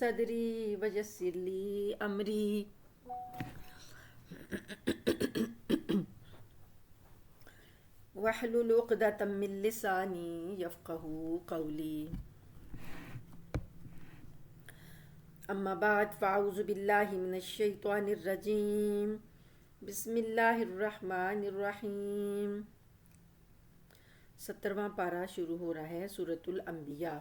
صدری ویسر لی امری واحلل عقدۃ من لسانی یفقہوا قولی اما بعد فاعوذ باللہ من الشیطان الرجیم بسم اللہ الرحمن الرحیم 70واں پارہ شروع ہو رہا ہے سورۃ الانبیاء۔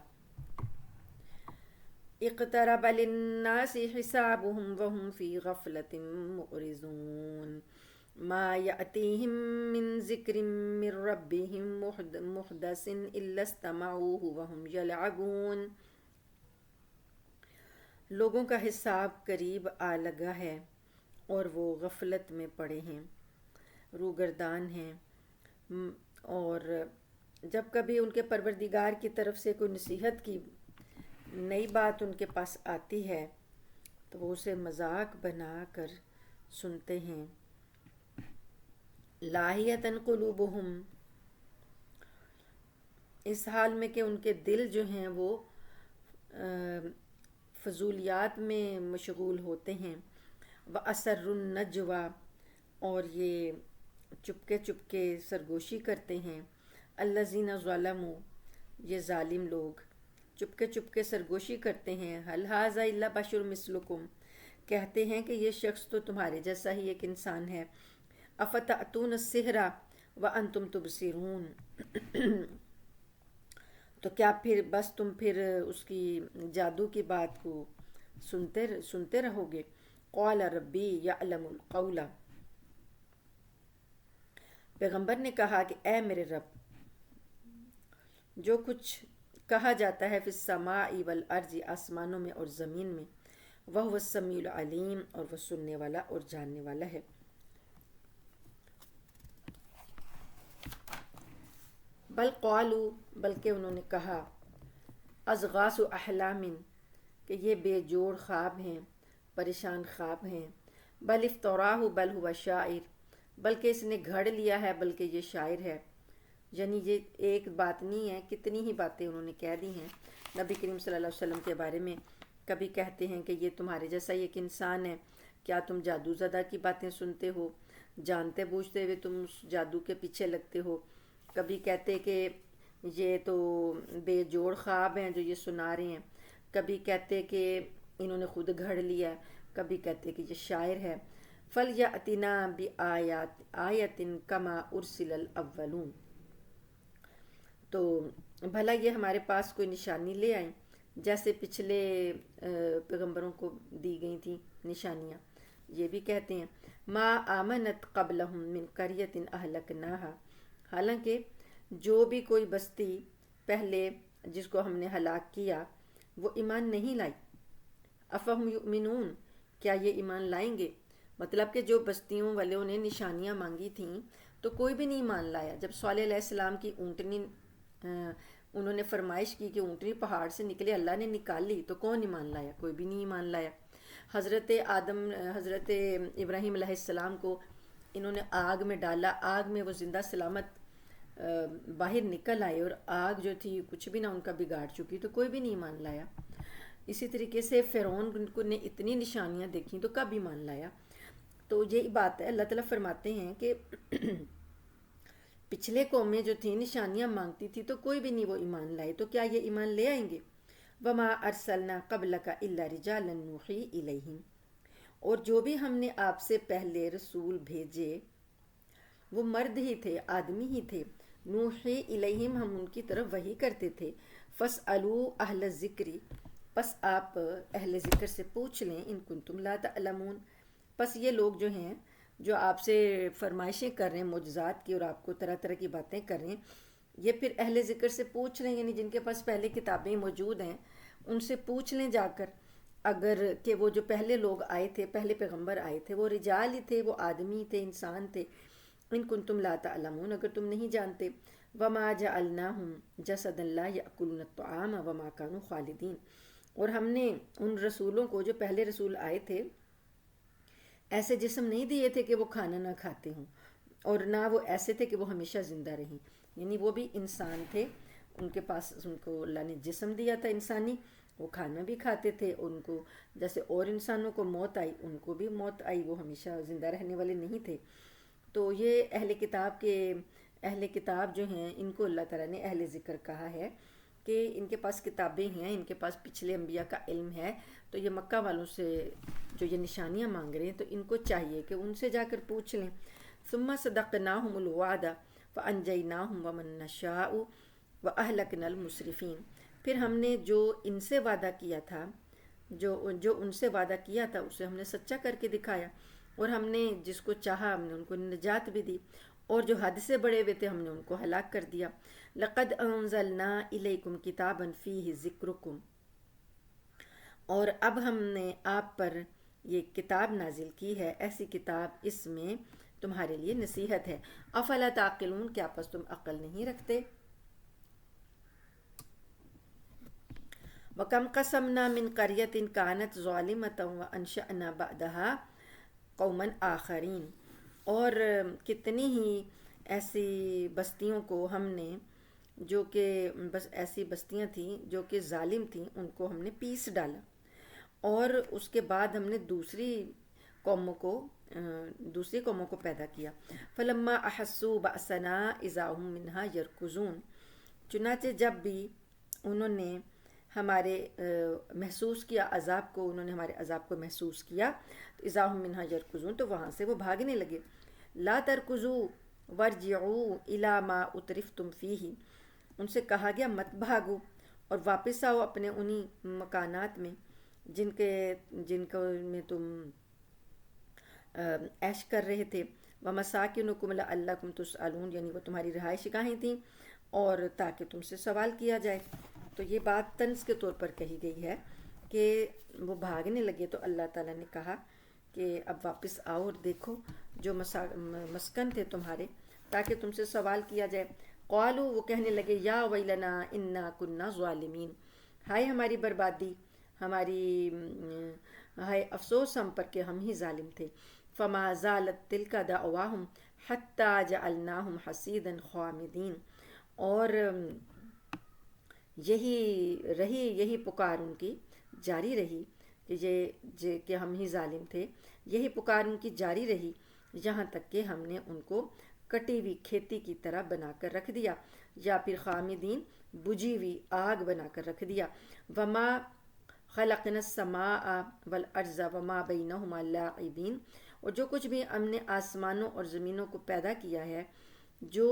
اقترب للناس حسابهم وهم في غفلة معرضون ما يأتيهم من ذكر من ربهم محدث إلا استمعوه وهم يلعبون۔ لوگوں کا حساب قریب آ لگا ہے اور وہ غفلت میں پڑے ہیں، روگردان ہیں، اور جب کبھی ان کے پروردگار کی طرف سے کوئی نصیحت کی نئی بات ان کے پاس آتی ہے تو وہ اسے مذاق بنا کر سنتے ہیں۔ لاہیۃ قلوبہم، اس حال میں کہ ان کے دل جو ہیں وہ فضولیات میں مشغول ہوتے ہیں۔ وَأَسَرُّ النَّجْوَىٰ، اور یہ چپکے چپکے سرگوشی کرتے ہیں۔ الَّذِينَ ظَلَمُوا، یہ ظالم لوگ چپکے چپکے سرگوشی کرتے ہیں۔ هَلْ هَٰذَا إِلَّا بَشَرٌ مِثْلُكُمْ، کہتے ہیں کہ یہ شخص تو تمہارے جیسا ہی ایک انسان ہے۔ أَفَتَأْتُونَ السِّحْرَ وَأَنْتُمْ تُبْصِرُونَ، تو کیا پھر بس تم پھر اس کی جادو کی بات کو سنتے رہو گے۔ قَالَ رَبِّي يَعْلَمُ الْقَوْلَ، پیغمبر نے کہا کہ اے میرے رب، جو کچھ کہا جاتا ہے فی السماء والارض، آسمانوں میں اور زمین میں، وہو السمیع العلیم، اور وہ سننے والا اور جاننے والا ہے۔ بل قالوا، بلکہ انہوں نے کہا، اضغاث احلام، کہ یہ بے جوڑ خواب ہیں، پریشان خواب ہیں۔ بل افتراہ، بل ہوا شاعر، بلکہ اس نے گھڑ لیا ہے، بلکہ یہ شاعر ہے۔ یعنی یہ ایک بات نہیں ہے، کتنی ہی باتیں انہوں نے کہہ دی ہیں نبی کریم صلی اللہ علیہ وسلم کے بارے میں۔ کبھی کہتے ہیں کہ یہ تمہارے جیسا ہی ایک انسان ہے، کیا تم جادو زدہ کی باتیں سنتے ہو، جانتے بوجھتے ہوئے تم اس جادو کے پیچھے لگتے ہو۔ کبھی کہتے کہ یہ تو بے جوڑ خواب ہیں جو یہ سنا رہے ہیں، کبھی کہتے کہ انہوں نے خود گھڑ لیا ہے، کبھی کہتے کہ یہ شاعر ہے۔ فَلْيَأْتِنَا بِآیَةٍ كَمَا أُرْسِلَ الْأَوَّلُونَ، تو بھلا یہ ہمارے پاس کوئی نشانی لے آئیں جیسے پچھلے پیغمبروں کو دی گئی تھیں نشانیاں۔ یہ بھی کہتے ہیں ما آمنت قبلہم من قریۃ اہلکناہا، حالانکہ جو بھی کوئی بستی پہلے جس کو ہم نے ہلاک کیا وہ ایمان نہیں لائی۔ افہم یؤمنون، کیا یہ ایمان لائیں گے؟ مطلب کہ جو بستیوں والوں نے نشانیاں مانگی تھیں تو کوئی بھی نہیں ایمان لایا۔ جب صالح علیہ السلام کی اونٹنی انہوں نے فرمائش کی کہ اونٹنی پہاڑ سے نکلے، اللہ نے نکال لی، تو کون ایمان لایا؟ کوئی بھی نہیں ایمان لایا۔ حضرت ابراہیم علیہ السلام کو انہوں نے آگ میں ڈالا، آگ میں وہ زندہ سلامت باہر نکل آئے، اور آگ جو تھی کچھ بھی نہ ان کا بگاڑ چکی، تو کوئی بھی نہیں ایمان لایا۔ اسی طریقے سے فرعون نے اتنی نشانیاں دیکھیں تو کب ایمان لایا؟ تو یہی بات ہے، اللہ تعالیٰ فرماتے ہیں کہ پچھلے قومیں جو تھیں نشانیاں مانگتی تھی تو کوئی بھی نہیں وہ ایمان لائے، تو کیا یہ ایمان لے آئیں گے؟ وما ارسلنا قبلک الا رجالا نوحی الیہم، اور جو بھی ہم نے آپ سے پہلے رسول بھیجے وہ مرد ہی تھے، آدمی ہی تھے۔ نوحی الیہم، ہم ان کی طرف وحی کرتے تھے۔ فاسألوا اہل الذکر، پس آپ اہل ذکر سے پوچھ لیں، ان کنتم لا تعلمون، پس یہ لوگ جو ہیں جو آپ سے فرمائشیں کر رہے ہیں معجزات کی اور آپ کو طرح طرح کی باتیں کر رہے ہیں، یہ پھر اہل ذکر سے پوچھ لیں، یعنی جن کے پاس پہلے کتابیں موجود ہیں ان سے پوچھ لیں جا کر، اگر کہ وہ جو پہلے لوگ آئے تھے، پہلے پیغمبر آئے تھے، وہ رجال ہی تھے، وہ آدمی تھے، انسان تھے۔ ان کنتم لا تعلمون، اگر تم نہیں جانتے۔ وما جعلناہم جسدا لا یأکلون الطعام وما کانوا خالدین، اور ہم نے ان رسولوں کو جو پہلے رسول آئے تھے ایسے جسم نہیں دیے تھے کہ وہ کھانا نہ کھاتے ہوں، اور نہ وہ ایسے تھے کہ وہ ہمیشہ زندہ رہیں، یعنی وہ بھی انسان تھے، ان کے پاس ان کو اللہ نے جسم دیا تھا انسانی، وہ کھانا بھی کھاتے تھے، ان کو جیسے اور انسانوں کو موت آئی ان کو بھی موت آئی، وہ ہمیشہ زندہ رہنے والے نہیں تھے۔ تو یہ اہل کتاب جو ہیں ان کو اللہ تعالیٰ نے اہل ذکر کہا ہے کہ ان کے پاس کتابیں ہیں، ان کے پاس پچھلے انبیاء کا علم ہے، تو یہ مکہ والوں سے جو یہ نشانیاں مانگ رہے ہیں تو ان کو چاہیے کہ ان سے جا کر پوچھ لیں۔ ثم صدقناہم الوعد فانجیناہم ومن نشاء واہلکنا المسرفین، پھر ہم نے جو ان سے وعدہ کیا تھا، جو ان سے وعدہ کیا تھا اسے ہم نے سچا کر کے دکھایا، اور ہم نے جس کو چاہا ہم نے ان کو نجات بھی دی، اور جو حد سے بڑے ہوئے تھے ہم نے ان کو ہلاک کر دیا۔ لقد انزلنا الیکم کتابا فیہ ذکرکم، اور اب ہم نے آپ پر یہ کتاب نازل کی ہے، ایسی کتاب اس میں تمہارے لیے نصیحت ہے۔ افلا تعقلون، کیا پس تم عقل نہیں رکھتے؟ وَكَمْ قَسَمْنَا مِنْ قَرْيَةٍ كَانَتْ ظَالِمَةً وَأَنشَأْنَا بَعْدَهَا قَوْمًا آخَرِينَ، اور کتنی ہی ایسی بستیوں کو ہم نے، جو کہ بس ایسی بستیاں تھیں جو کہ ظالم تھیں، ان کو ہم نے پیس ڈالا، اور اس کے بعد ہم نے دوسری قوموں کو پیدا کیا۔ فَلَمَّا أَحَسُّوا بَأْسَنَا إِذَا هُمْ مِنْهَا يَرْكُضُونَ، چنانچہ جب بھی انہوں نے ہمارے محسوس کیا عذاب کو، انہوں نے ہمارے عذاب کو محسوس کیا، تو اذا ہم منہا یرکضون، تو وہاں سے وہ بھاگنے لگے۔ لا ترکضوا وارجعوا الی ما اترفتم فیہ، ان سے کہا گیا مت بھاگو اور واپس آؤ اپنے انہی مکانات میں جن کو میں تم عیش کر رہے تھے۔ وَمَسَاكِنُكُمْ لَعَلَّكُمْ تُسْأَلُونَ، یعنی وہ تمہاری رہائش گاہیں تھیں اور تاکہ تم سے سوال کیا جائے۔ تو یہ بات طنز کے طور پر کہی گئی ہے کہ وہ بھاگنے لگے تو اللہ تعالیٰ نے کہا کہ اب واپس آؤ اور دیکھو جو مسکن تھے تمہارے، تاکہ تم سے سوال کیا جائے۔ قالوا، وہ کہنے لگے یا ویلنا انا کنا ظالمین، ہائے ہماری بربادی، ہائے افسوس ہم پر کہ ہم ہی ظالم تھے۔ فما زالت تلک دعواہم حتی جعلناہم حصیدا خامدین، اور یہی پکار ان کی جاری رہی کہ ہم ہی ظالم تھے، یہی پکار ان کی جاری رہی یہاں تک کہ ہم نے ان کو کٹی ہوئی کھیتی کی طرح بنا کر رکھ دیا، یا پھر خامدین بجھی ہوئی آگ بنا کر رکھ دیا۔ وما خلقنا السماء والارض وما بینہما لاعبین، اور جو کچھ بھی ہم نے آسمانوں اور زمینوں کو پیدا کیا ہے، جو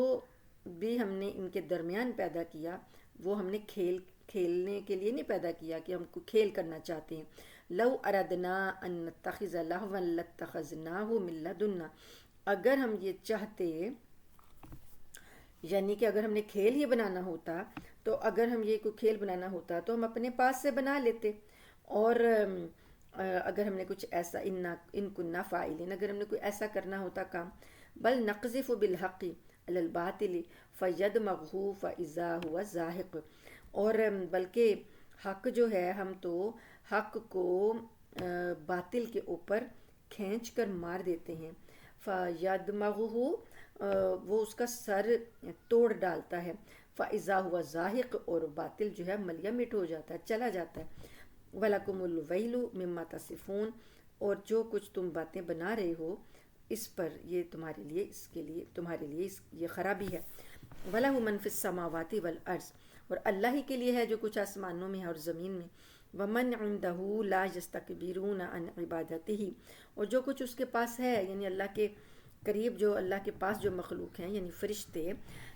بھی ہم نے ان کے درمیان پیدا کیا، وہ ہم نے کھیلنے کے لیے نہیں پیدا کیا کہ ہم کو کھیل کرنا چاہتے ہیں۔ لو اردنا ان نتخذ لہوا لاتخذناہ من لدنا، اگر ہم یہ چاہتے، یعنی کہ اگر ہم نے کھیل ہی بنانا ہوتا، تو اگر ہم یہ کوئی کھیل بنانا ہوتا تو ہم اپنے پاس سے بنا لیتے، اور اگر ہم نے کچھ ایسا ان کننا فاعلین، اگر ہم نے کوئی ایسا کرنا ہوتا کام، بل نقذف بالحق علی الباطل فیدمغہ فاذا هو زاہق، اور بلکہ حق جو ہے، ہم تو حق کو باطل کے اوپر کھینچ کر مار دیتے ہیں۔ فیدمغہ، وہ اس کا سر توڑ ڈالتا ہے، فاذا هو زاہق، اور باطل جو ہے ملیا مٹ ہو جاتا ہے، چلا جاتا ہے۔ وَلَكُمُ الْوَيْلُ مِمَّا تَصِفُونَ، اور جو کچھ تم باتیں بنا رہے ہو اس پر یہ تمہارے لیے یہ خرابی ہے۔ وَلَهُ مَنْ فِي السَّمَاوَاتِ وَالْأَرْضِ، اور اللہ ہی کے لیے ہے جو کچھ آسمانوں میں ہے اور زمین میں۔ وَمَنْ عِنْدَهُ لَا يَسْتَكْبِرُونَ عَنْ عِبَادَتِهِ، اور جو کچھ اس کے پاس ہے، یعنی اللہ کے قریب جو اللہ کے پاس جو مخلوق ہیں یعنی فرشتے،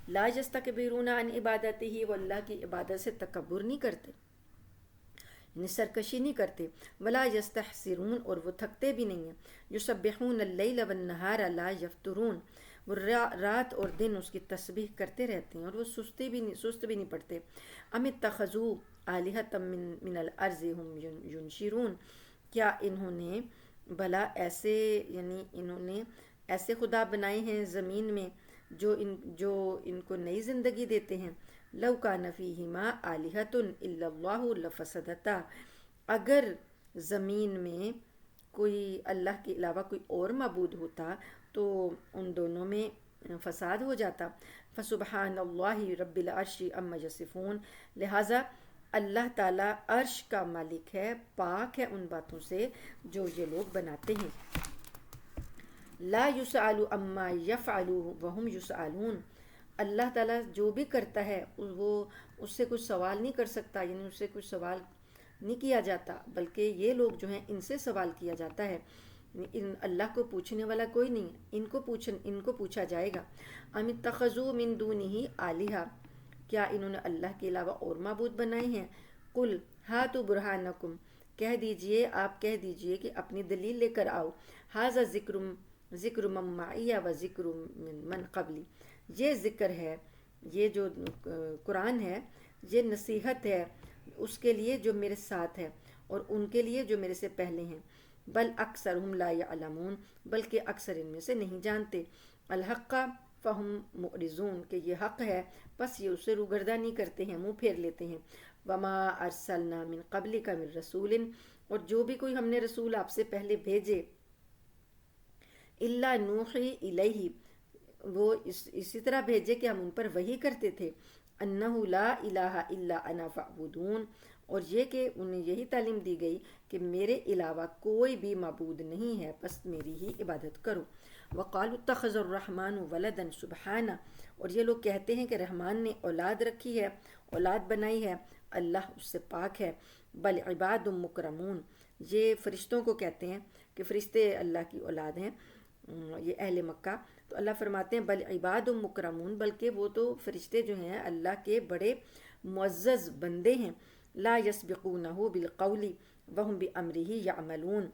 لا يَسْتَكْبِرُونَ عَنْ عِبَادَتِهِ، وہ اللہ کی عبادت سے تکبر نہیں کرتے، یعنی سرکشی نہیں کرتے۔ ولا یستحسرون، اور وہ تھکتے بھی نہیں ہیں۔ یسبحون اللیل والنہار لا یفترون، وہ رات اور دن اس کی تسبیح کرتے رہتے ہیں اور وہ سست بھی نہیں پڑتے۔ ام اتخذوا آلہۃ من الارض ہم ینشرون، کیا انہوں نے بھلا انہوں نے ایسے خدا بنائے ہیں زمین میں جو ان کو نئی زندگی دیتے ہیں۔ لو کان فیہما آلہۃ الا اللہ لفسدتا، اگر زمین میں کوئی اللہ کے علاوہ کوئی اور معبود ہوتا تو ان دونوں میں فساد ہو جاتا۔ فسبحان اللہ رب العرش عما یصفون، لہٰذا اللہ تعالیٰ عرش کا مالک ہے، پاک ہے ان باتوں سے جو یہ لوگ بناتے ہیں۔ لا یسأل عما یفعل وہم یسألون، اللہ تعالیٰ جو بھی کرتا ہے وہ اس سے کچھ سوال نہیں کر سکتا، یعنی اس سے کچھ سوال نہیں کیا جاتا، بلکہ یہ لوگ جو ہیں ان سے سوال کیا جاتا ہے۔ اللہ کو پوچھنے والا کوئی نہیں ہے، ان کو پوچھا جائے گا۔ ام اتخذوا من دونہ آلہہ، کیا انہوں نے اللہ کے علاوہ اور معبود بنائے ہیں؟ قل ہاتوا برہانکم، آپ کہہ دیجئے کہ اپنی دلیل لے کر آؤ۔ ھذا ذکر من معی و ذکر من قبلی، یہ ذکر ہے، یہ جو قرآن ہے یہ نصیحت ہے اس کے لیے جو میرے ساتھ ہے اور ان کے لیے جو میرے سے پہلے ہیں۔ بل اکثرہم لا یعلمون، بلکہ اکثر ان میں سے نہیں جانتے۔ الحق فہم معرضون، کہ یہ حق ہے بس یہ اسے روگردانی کرتے ہیں، منہ پھیر لیتے ہیں۔ وما ارسلنا من قبلک من رسول، اور جو بھی کوئی ہم نے رسول آپ سے پہلے بھیجے، الا نوحی الیہ، وہ اسی طرح بھیجے کہ ہم ان پر وحی کرتے تھے، انہ لا الہ الا انا فاعبدون، اور یہ کہ انہیں یہی تعلیم دی گئی کہ میرے علاوہ کوئی بھی معبود نہیں ہے، بس میری ہی عبادت کرو۔ وقالوا اتخذ الرحمن ولدا سبحانہ، اور یہ لوگ کہتے ہیں کہ رحمان نے اولاد رکھی ہے، اولاد بنائی ہے، اللہ اس سے پاک ہے۔ بل عباد مکرمون، یہ فرشتوں کو کہتے ہیں کہ فرشتے اللہ کی اولاد ہیں، یہ اہل مکہ۔ تو اللہ فرماتے ہیں بل عباد مکرمون، بلکہ وہ تو فرشتے جو ہیں اللہ کے بڑے معزز بندے ہیں۔ لا یسبقونہ بالقول وہم بامرہ یعملون،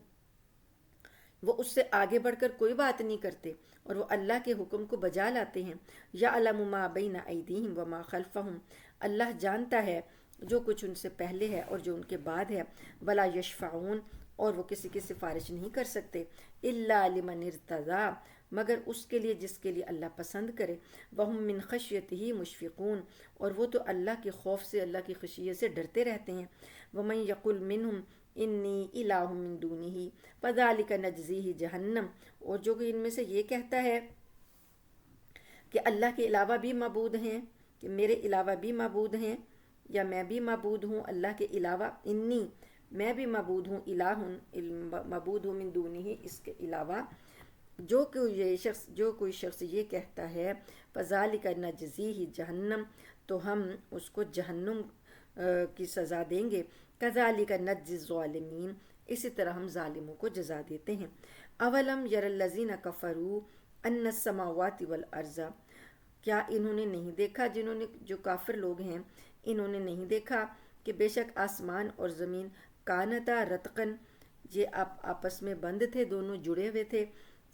وہ اس سے آگے بڑھ کر کوئی بات نہیں کرتے اور وہ اللہ کے حکم کو بجا لاتے ہیں۔ یعلم ما بین ایدیہم وما خلفہم، اللہ جانتا ہے جو کچھ ان سے پہلے ہے اور جو ان کے بعد ہے۔ ولا یشفعون، اور وہ کسی کی سفارش نہیں کر سکتے، الا لمن ارتضی، مگر اس کے لیے جس کے لیے اللہ پسند کرے۔ وہم من خشیتہ مشفقون، اور وہ تو اللہ کے خوف سے، اللہ کی خشیت سے ڈرتے رہتے ہیں۔ ومن یقل منہم انی الہ من دونہ فذلک نجزیہ جہنم، اور جو کہ ان میں سے یہ کہتا ہے کہ اللہ کے علاوہ بھی معبود ہیں، کہ میرے علاوہ بھی معبود ہیں، یا میں بھی معبود ہوں اللہ کے علاوہ، انی میں بھی معبود ہوں، الہ معبود ہوں من دونہ اس کے علاوہ، جو کوئی شخص یہ کہتا ہے فذلک نجزیہ جہنم، تو ہم اس کو جہنم کی سزا دیں گے۔ کذالک نجزی الظالمین، اسی طرح ہم ظالموں کو جزا دیتے ہیں۔ اولم یر الذین کفروا ان السماوات والارض، کیا انہوں نے نہیں دیکھا، جو کافر لوگ ہیں انہوں نے نہیں دیکھا کہ بے شک آسمان اور زمین کانتا رتقن، یہ آپس میں بند تھے، دونوں جڑے ہوئے تھے،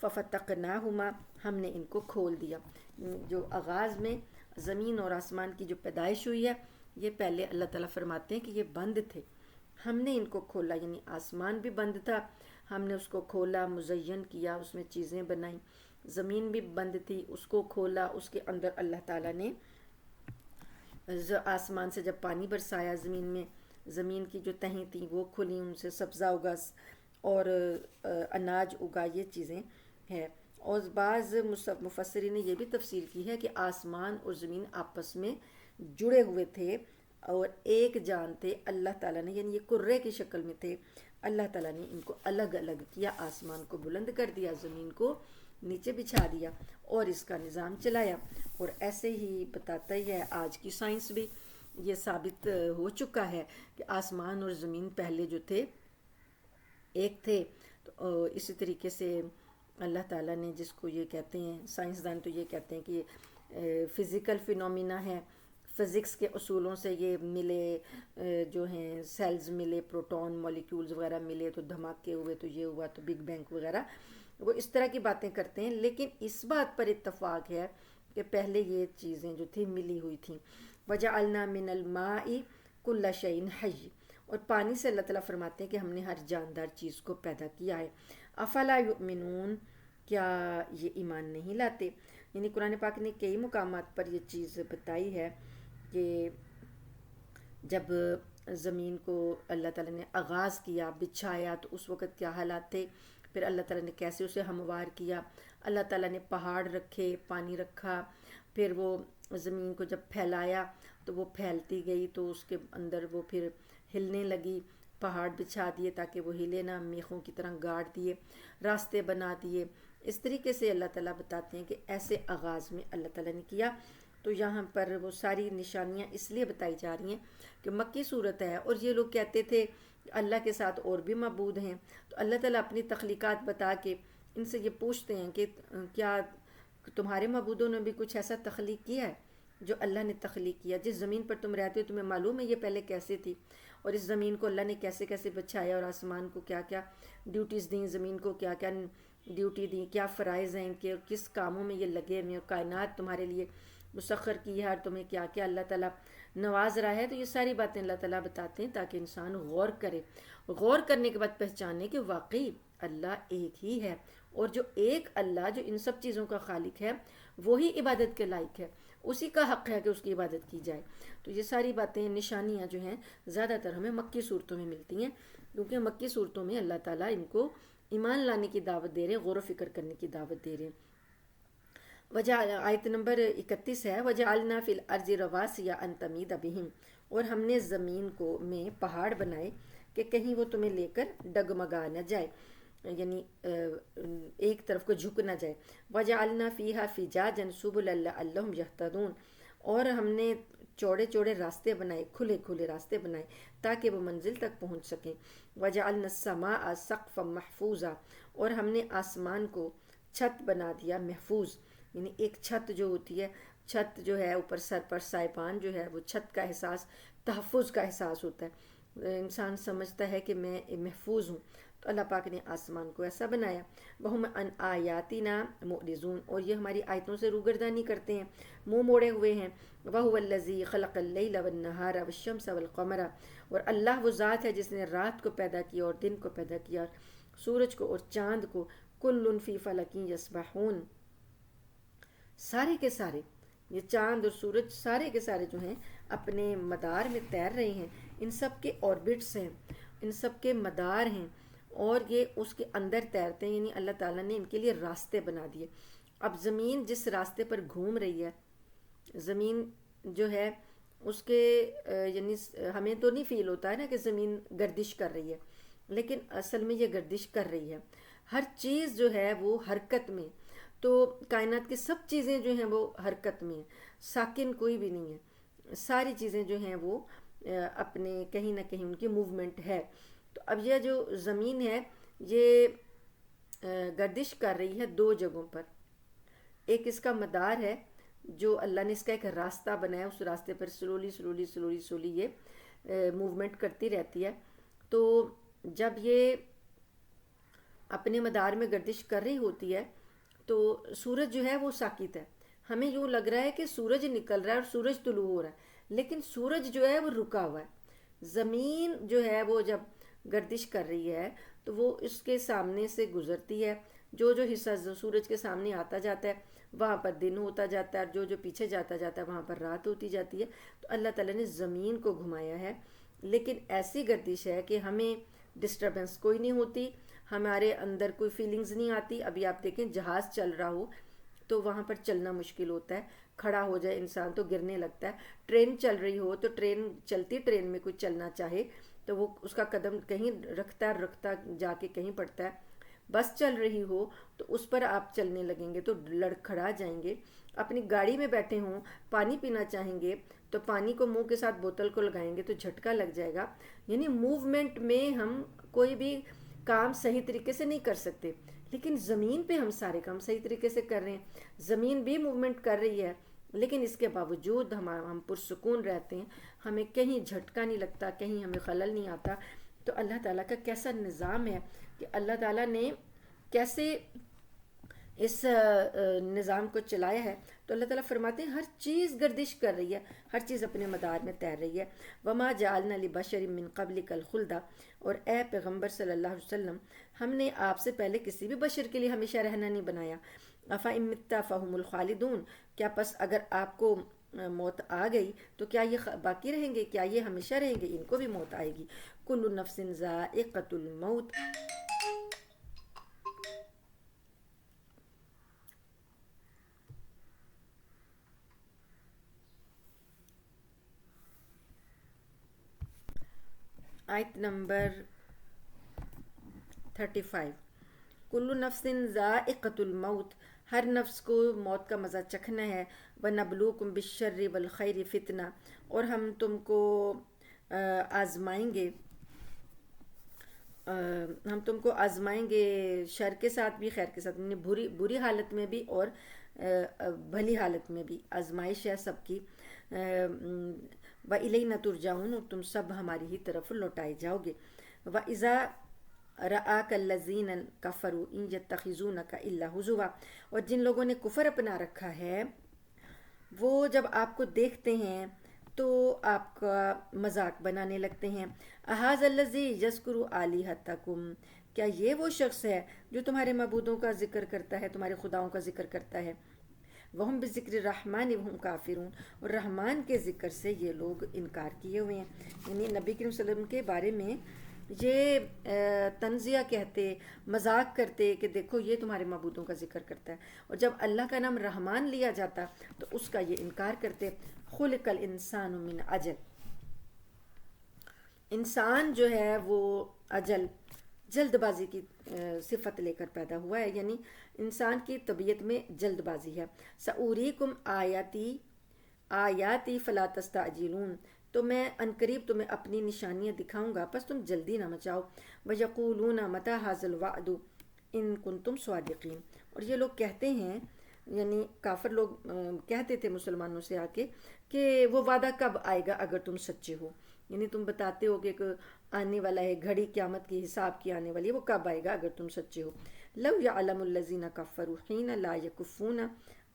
ففتقناہما، ہم نے ان کو کھول دیا۔ جو آغاز میں زمین اور آسمان کی جو پیدائش ہوئی ہے، یہ پہلے اللہ تعالیٰ فرماتے ہیں کہ یہ بند تھے، ہم نے ان کو کھولا، یعنی آسمان بھی بند تھا، ہم نے اس کو کھولا، مزین کیا، اس میں چیزیں بنائیں۔ زمین بھی بند تھی، اس کو کھولا، اس کے اندر اللہ تعالیٰ نے آسمان سے جب پانی برسایا زمین میں، زمین کی جو تہیں تھیں وہ کھلیں، ان سے سبزہ اگا اور اناج اگا، یہ چیزیں ہیں۔ اور بعض مفسرین نے یہ بھی تفسیر کی ہے کہ آسمان اور زمین آپس میں جڑے ہوئے تھے اور ایک جان تھے، اللہ تعالیٰ نے، یعنی یہ کرے کی شکل میں تھے، اللہ تعالیٰ نے ان کو الگ الگ کیا، آسمان کو بلند کر دیا، زمین کو نیچے بچھا دیا اور اس کا نظام چلایا۔ اور ایسے ہی بتاتا ہی ہے آج کی سائنس بھی، یہ ثابت ہو چکا ہے کہ آسمان اور زمین پہلے جو تھے ایک تھے۔ تو اسی طریقے سے اللہ تعالیٰ نے، جس کو یہ کہتے ہیں سائنسدان تو یہ کہتے ہیں کہ یہ فزیکل فینومینا ہے، فزکس کے اصولوں سے یہ ملے، جو ہیں سیلز ملے، پروٹون مولیکیولز وغیرہ ملے تو دھماکے ہوئے، تو یہ ہوا، تو بگ بینگ وغیرہ، وہ اس طرح کی باتیں کرتے ہیں۔ لیکن اس بات پر اتفاق ہے کہ پہلے یہ چیزیں جو تھیں ملی ہوئی تھیں۔ وَجَعَلْنَا مِنَ الْمَاءِ كُلَّ شَيْءٍ حَيٍّ، اور پانی سے اللہ تعالیٰ فرماتے ہیں کہ ہم نے ہر جاندار چیز کو پیدا کیا ہے۔ افلا یؤمنون، کیا یہ ایمان نہیں لاتے؟ یعنی قرآن پاک نے کئی مقامات پر یہ چیز بتائی ہے کہ جب زمین کو اللہ تعالیٰ نے آغاز کیا، بچھایا، تو اس وقت کیا حالات تھے، پھر اللہ تعالیٰ نے کیسے اسے ہموار کیا، اللہ تعالیٰ نے پہاڑ رکھے، پانی رکھا، پھر وہ زمین کو جب پھیلایا تو وہ پھیلتی گئی، تو اس کے اندر وہ پھر ہلنے لگی، پہاڑ بچھا دیے تاکہ وہ ہلے نہ، میخوں کی طرح گاڑ دیے، راستے بنا دیے۔ اس طریقے سے اللہ تعالیٰ بتاتے ہیں کہ ایسے آغاز میں اللہ تعالیٰ نے کیا۔ تو یہاں پر وہ ساری نشانیاں اس لیے بتائی جا رہی ہیں کہ مکی صورت ہے، اور یہ لوگ کہتے تھے اللہ کے ساتھ اور بھی معبود ہیں، تو اللہ تعالیٰ اپنی تخلیقات بتا کے ان سے یہ پوچھتے ہیں کہ کیا تمہارے معبودوں نے بھی کچھ ایسا تخلیق کیا ہے جو اللہ نے تخلیق کیا؟ جس زمین پر تم رہتے ہو تمہیں معلوم ہے یہ پہلے کیسے تھی، اور اس زمین کو اللہ نے کیسے کیسے بچھایا، اور آسمان کو کیا کیا ڈیوٹیز دیں، زمین کو کیا کیا ڈیوٹی دی، کیا فرائض ہیں ان کے، اور کس کاموں میں یہ لگے ہوئے، اور کائنات تمہارے لیے مسخر کی ہے، اور تمہیں کیا کیا اللہ تعالیٰ نواز رہا ہے۔ تو یہ ساری باتیں اللہ تعالیٰ بتاتے ہیں تاکہ انسان غور کرے، غور کرنے کے بعد پہچانے کہ واقعی اللہ ایک ہی ہے، اور جو ایک اللہ جو ان سب چیزوں کا خالق ہے وہی عبادت کے لائق ہے، اسی کا حق ہے کہ اس کی عبادت کی جائے۔ تو یہ ساری باتیں، نشانیاں جو ہیں زیادہ تر ہمیں مکی صورتوں میں ملتی ہیں، کیونکہ مکی صورتوں میں اللہ تعالیٰ ان کو ایمان لانے کی دعوت دے رہے ہیں، غور و فکر کرنے کی دعوت دے رہے ہیں۔ آیت نمبر 31 ہے، وَجَعَلْنَا فِي الْأَرْضِ رَوَاسِيَ أَن تَمِيدَ بِهِمْ، اور ہم نے زمین کو میں پہاڑ بنائے کہ کہیں وہ تمہیں لے کر ڈگمگا نہ جائے، یعنی ایک طرف کو جھک نہ جائے۔ وَجَعَلْنَا فِيهَا فِجَاجًا سُبُلًا لَعَلَّهُمْ يَهْتَدُونَ، اور ہم نے چوڑے چوڑے راستے بنائے، کھلے کھلے راستے بنائے تاکہ وہ منزل تک پہنچ سکیں۔ وَجَعَلْنَا السَّمَاءَ سَقْفًا مَحْفُوظًا، اور ہم نے آسمان کو چھت بنا دیا محفوظ، یعنی ایک چھت جو ہوتی ہے، چھت جو ہے اوپر سر پر سائبان جو ہے، وہ چھت کا احساس، تحفظ کا احساس ہوتا ہے، انسان سمجھتا ہے کہ میں محفوظ ہوں، تو اللہ پاک نے آسمان کو ایسا بنایا۔ وَهُمْ عَنْ آيَاتِنَا مُعْرِضُونَ، اور یہ ہماری آیتوں سے روگردانی کرتے ہیں، منہ موڑے ہوئے ہیں۔ وَهُوَ الَّذِي خَلَقَ اللَّيْلَ وَالنَّهَارَ وَالشَّمْسَ وَالْقَمَرَ، اور اللہ وہ ذات ہے جس نے رات کو پیدا کیا اور دن کو پیدا کیا، سورج کو اور چاند کو، كُلٌّ فِي فَلَكٍ يَسْبَحُونَ، سارے کے سارے، یہ چاند اور سورج سارے کے سارے جو ہیں اپنے مدار میں تیر رہے ہیں، ان سب کے آربٹس ہیں، ان سب کے مدار ہیں، اور یہ اس کے اندر تیرتے ہیں، یعنی اللہ تعالیٰ نے ان کے لیے راستے بنا دیے۔ اب زمین جس راستے پر گھوم رہی ہے، زمین جو ہے اس کے یعنی ہمیں تو نہیں فیل ہوتا ہے نا کہ زمین گردش کر رہی ہے، لیکن اصل میں یہ گردش کر رہی ہے، ہر چیز جو ہے وہ حرکت میں، تو کائنات کی سب چیزیں جو ہیں وہ حرکت میں ہیں، ساکن کوئی بھی نہیں ہے، ساری چیزیں جو ہیں وہ اپنے کہیں نہ کہیں ان کی موومنٹ ہے۔ تو اب یہ جو زمین ہے یہ گردش کر رہی ہے دو جگہوں پر، ایک اس کا مدار ہے جو اللہ نے اس کا ایک راستہ بنایا، اس راستے پر سلولی سلولی سلولی سلولی یہ موومنٹ کرتی رہتی ہے۔ تو جب یہ اپنے مدار میں گردش کر رہی ہوتی ہے تو سورج جو ہے وہ ساکت ہے، ہمیں یوں لگ رہا ہے کہ سورج نکل رہا ہے اور سورج طلوع ہو رہا ہے، لیکن سورج جو ہے وہ رکا ہوا ہے۔ زمین جو ہے وہ جب گردش کر رہی ہے تو وہ اس کے سامنے سے گزرتی ہے، جو جو حصہ سورج کے سامنے آتا جاتا ہے وہاں پر دن ہوتا جاتا ہے، اور جو جو پیچھے جاتا جاتا ہے وہاں پر رات ہوتی جاتی ہے۔ تو اللہ تعالیٰ نے زمین کو گھمایا ہے، لیکن ایسی گردش ہے کہ ہمیں ڈسٹربنس کوئی نہیں ہوتی، ہمارے اندر کوئی فیلنگز نہیں آتی۔ ابھی آپ دیکھیں جہاز چل رہا ہو تو وہاں پر چلنا مشکل ہوتا ہے، کھڑا ہو جائے انسان تو گرنے لگتا ہے، ٹرین چل رہی ہو تو چلتی ٹرین میں کوئی چلنا چاہے تو وہ اس کا قدم کہیں رکھتا جا کے کہیں پڑتا ہے، بس چل رہی ہو تو اس پر آپ چلنے لگیں گے تو لڑکھڑا جائیں گے، اپنی گاڑی میں بیٹھے ہوں پانی پینا چاہیں گے تو پانی کو منہ کے ساتھ بوتل کو لگائیں گے تو جھٹکا لگ جائے گا، یعنی موومنٹ میں ہم کوئی بھی کام صحیح طریقے سے نہیں کر سکتے، لیکن زمین پہ ہم سارے کام صحیح طریقے سے کر رہے ہیں، زمین بھی موومنٹ کر رہی ہے لیکن اس کے باوجود ہم پرسکون رہتے ہیں، ہمیں کہیں جھٹکا نہیں لگتا، کہیں ہمیں خلل نہیں آتا۔ تو اللہ تعالیٰ کا کیسا نظام ہے کہ اللہ تعالیٰ نے کیسے اس نظام کو چلایا ہے۔ تو اللہ تعالیٰ فرماتے ہیں ہر چیز گردش کر رہی ہے، ہر چیز اپنے مدار میں تیر رہی ہے۔ وما جعلنا لبشر من قبلک الخلد، اور اے پیغمبر صلی اللہ علیہ وسلم ہم نے آپ سے پہلے کسی بھی بشر کے لیے ہمیشہ رہنا نہیں بنایا۔ افإن مت فهم الخالدون، کیا پس اگر آپ کو موت آ گئی تو کیا یہ باقی رہیں گے، کیا یہ ہمیشہ رہیں گے؟ ان کو بھی موت آئے گی۔ کل نفس ذائقۃ الموت، آیت نمبر 35. کل نفس ذائقۃ الموت، ہر نفس کو موت کا مزہ چکھنا ہے. وَنَبْلُوكُمْ بِالشَّرِّ وَالْخَيْرِ فِتْنَةً، اور ہم تم کو آزمائیں گے، ہم تم کو آزمائیں گے شر کے ساتھ بھی خیر کے ساتھ، یعنی بری حالت میں بھی اور بھلی حالت میں بھی آزمائش ہے سب کی. وَإِلَيْنَا تُرْجَعُونَ، اور تم سب ہماری ہی طرف لوٹائے جاؤ گے. وَإِذَا رَآكَ الَّذِينَ كَفَرُوا إِن يَتَّخِذُونَكَ إِلَّا هُزُوًا، اور جن لوگوں نے کفر اپنا رکھا ہے وہ جب آپ کو دیکھتے ہیں تو آپ کا مذاق بنانے لگتے ہیں. اَهَٰذَا الَّذِي يَذْكُرُ آلِهَتَكُمْ، کیا یہ وہ شخص ہے جو تمہارے معبودوں کا ذکر کرتا ہے، تمہارے خداؤں کا ذکر کرتا ہے. وَهُمْ بِذِكْرِ الرَّحْمَٰنِ وَهُمْ كَافِرُونَ، اور رحمان کے ذکر سے یہ لوگ انکار کیے ہوئے ہیں. یعنی نبی کریم صلی اللہ علیہ وسلم کے بارے میں یہ تنزیہ کہتے، مذاق کرتے کہ دیکھو یہ تمہارے معبودوں کا ذکر کرتا ہے، اور جب اللہ کا نام رحمان لیا جاتا تو اس کا یہ انکار کرتے. خلق الانسان من عجل، انسان جو ہے وہ عجل، جلد بازی کی صفت لے کر پیدا ہوا ہے، یعنی انسان کی طبیعت میں جلد بازی ہے. سأوریکم آیاتی فلا تستعجلون، تو میں عنقریب تمہیں اپنی نشانیاں دکھاؤں گا، پس تم جلدی نہ مچاؤ. وَيَقُولُونَ مَتَىٰ هَٰذَا الْوَعْدُ إِن كُنتُمْ صَادِقِينَ، اور یہ لوگ کہتے ہیں، یعنی کافر لوگ کہتے تھے مسلمانوں سے آ کے کہ وہ وعدہ کب آئے گا اگر تم سچے ہو، یعنی تم بتاتے ہو کہ آنے والا ہے، گھڑی قیامت کی حساب کی آنے والی ہے، وہ کب آئے گا اگر تم سچے ہو. لَوْ يَعْلَمُ الَّذِينَ كَفَرُوا حِينَ لَا يَكُفُّونَ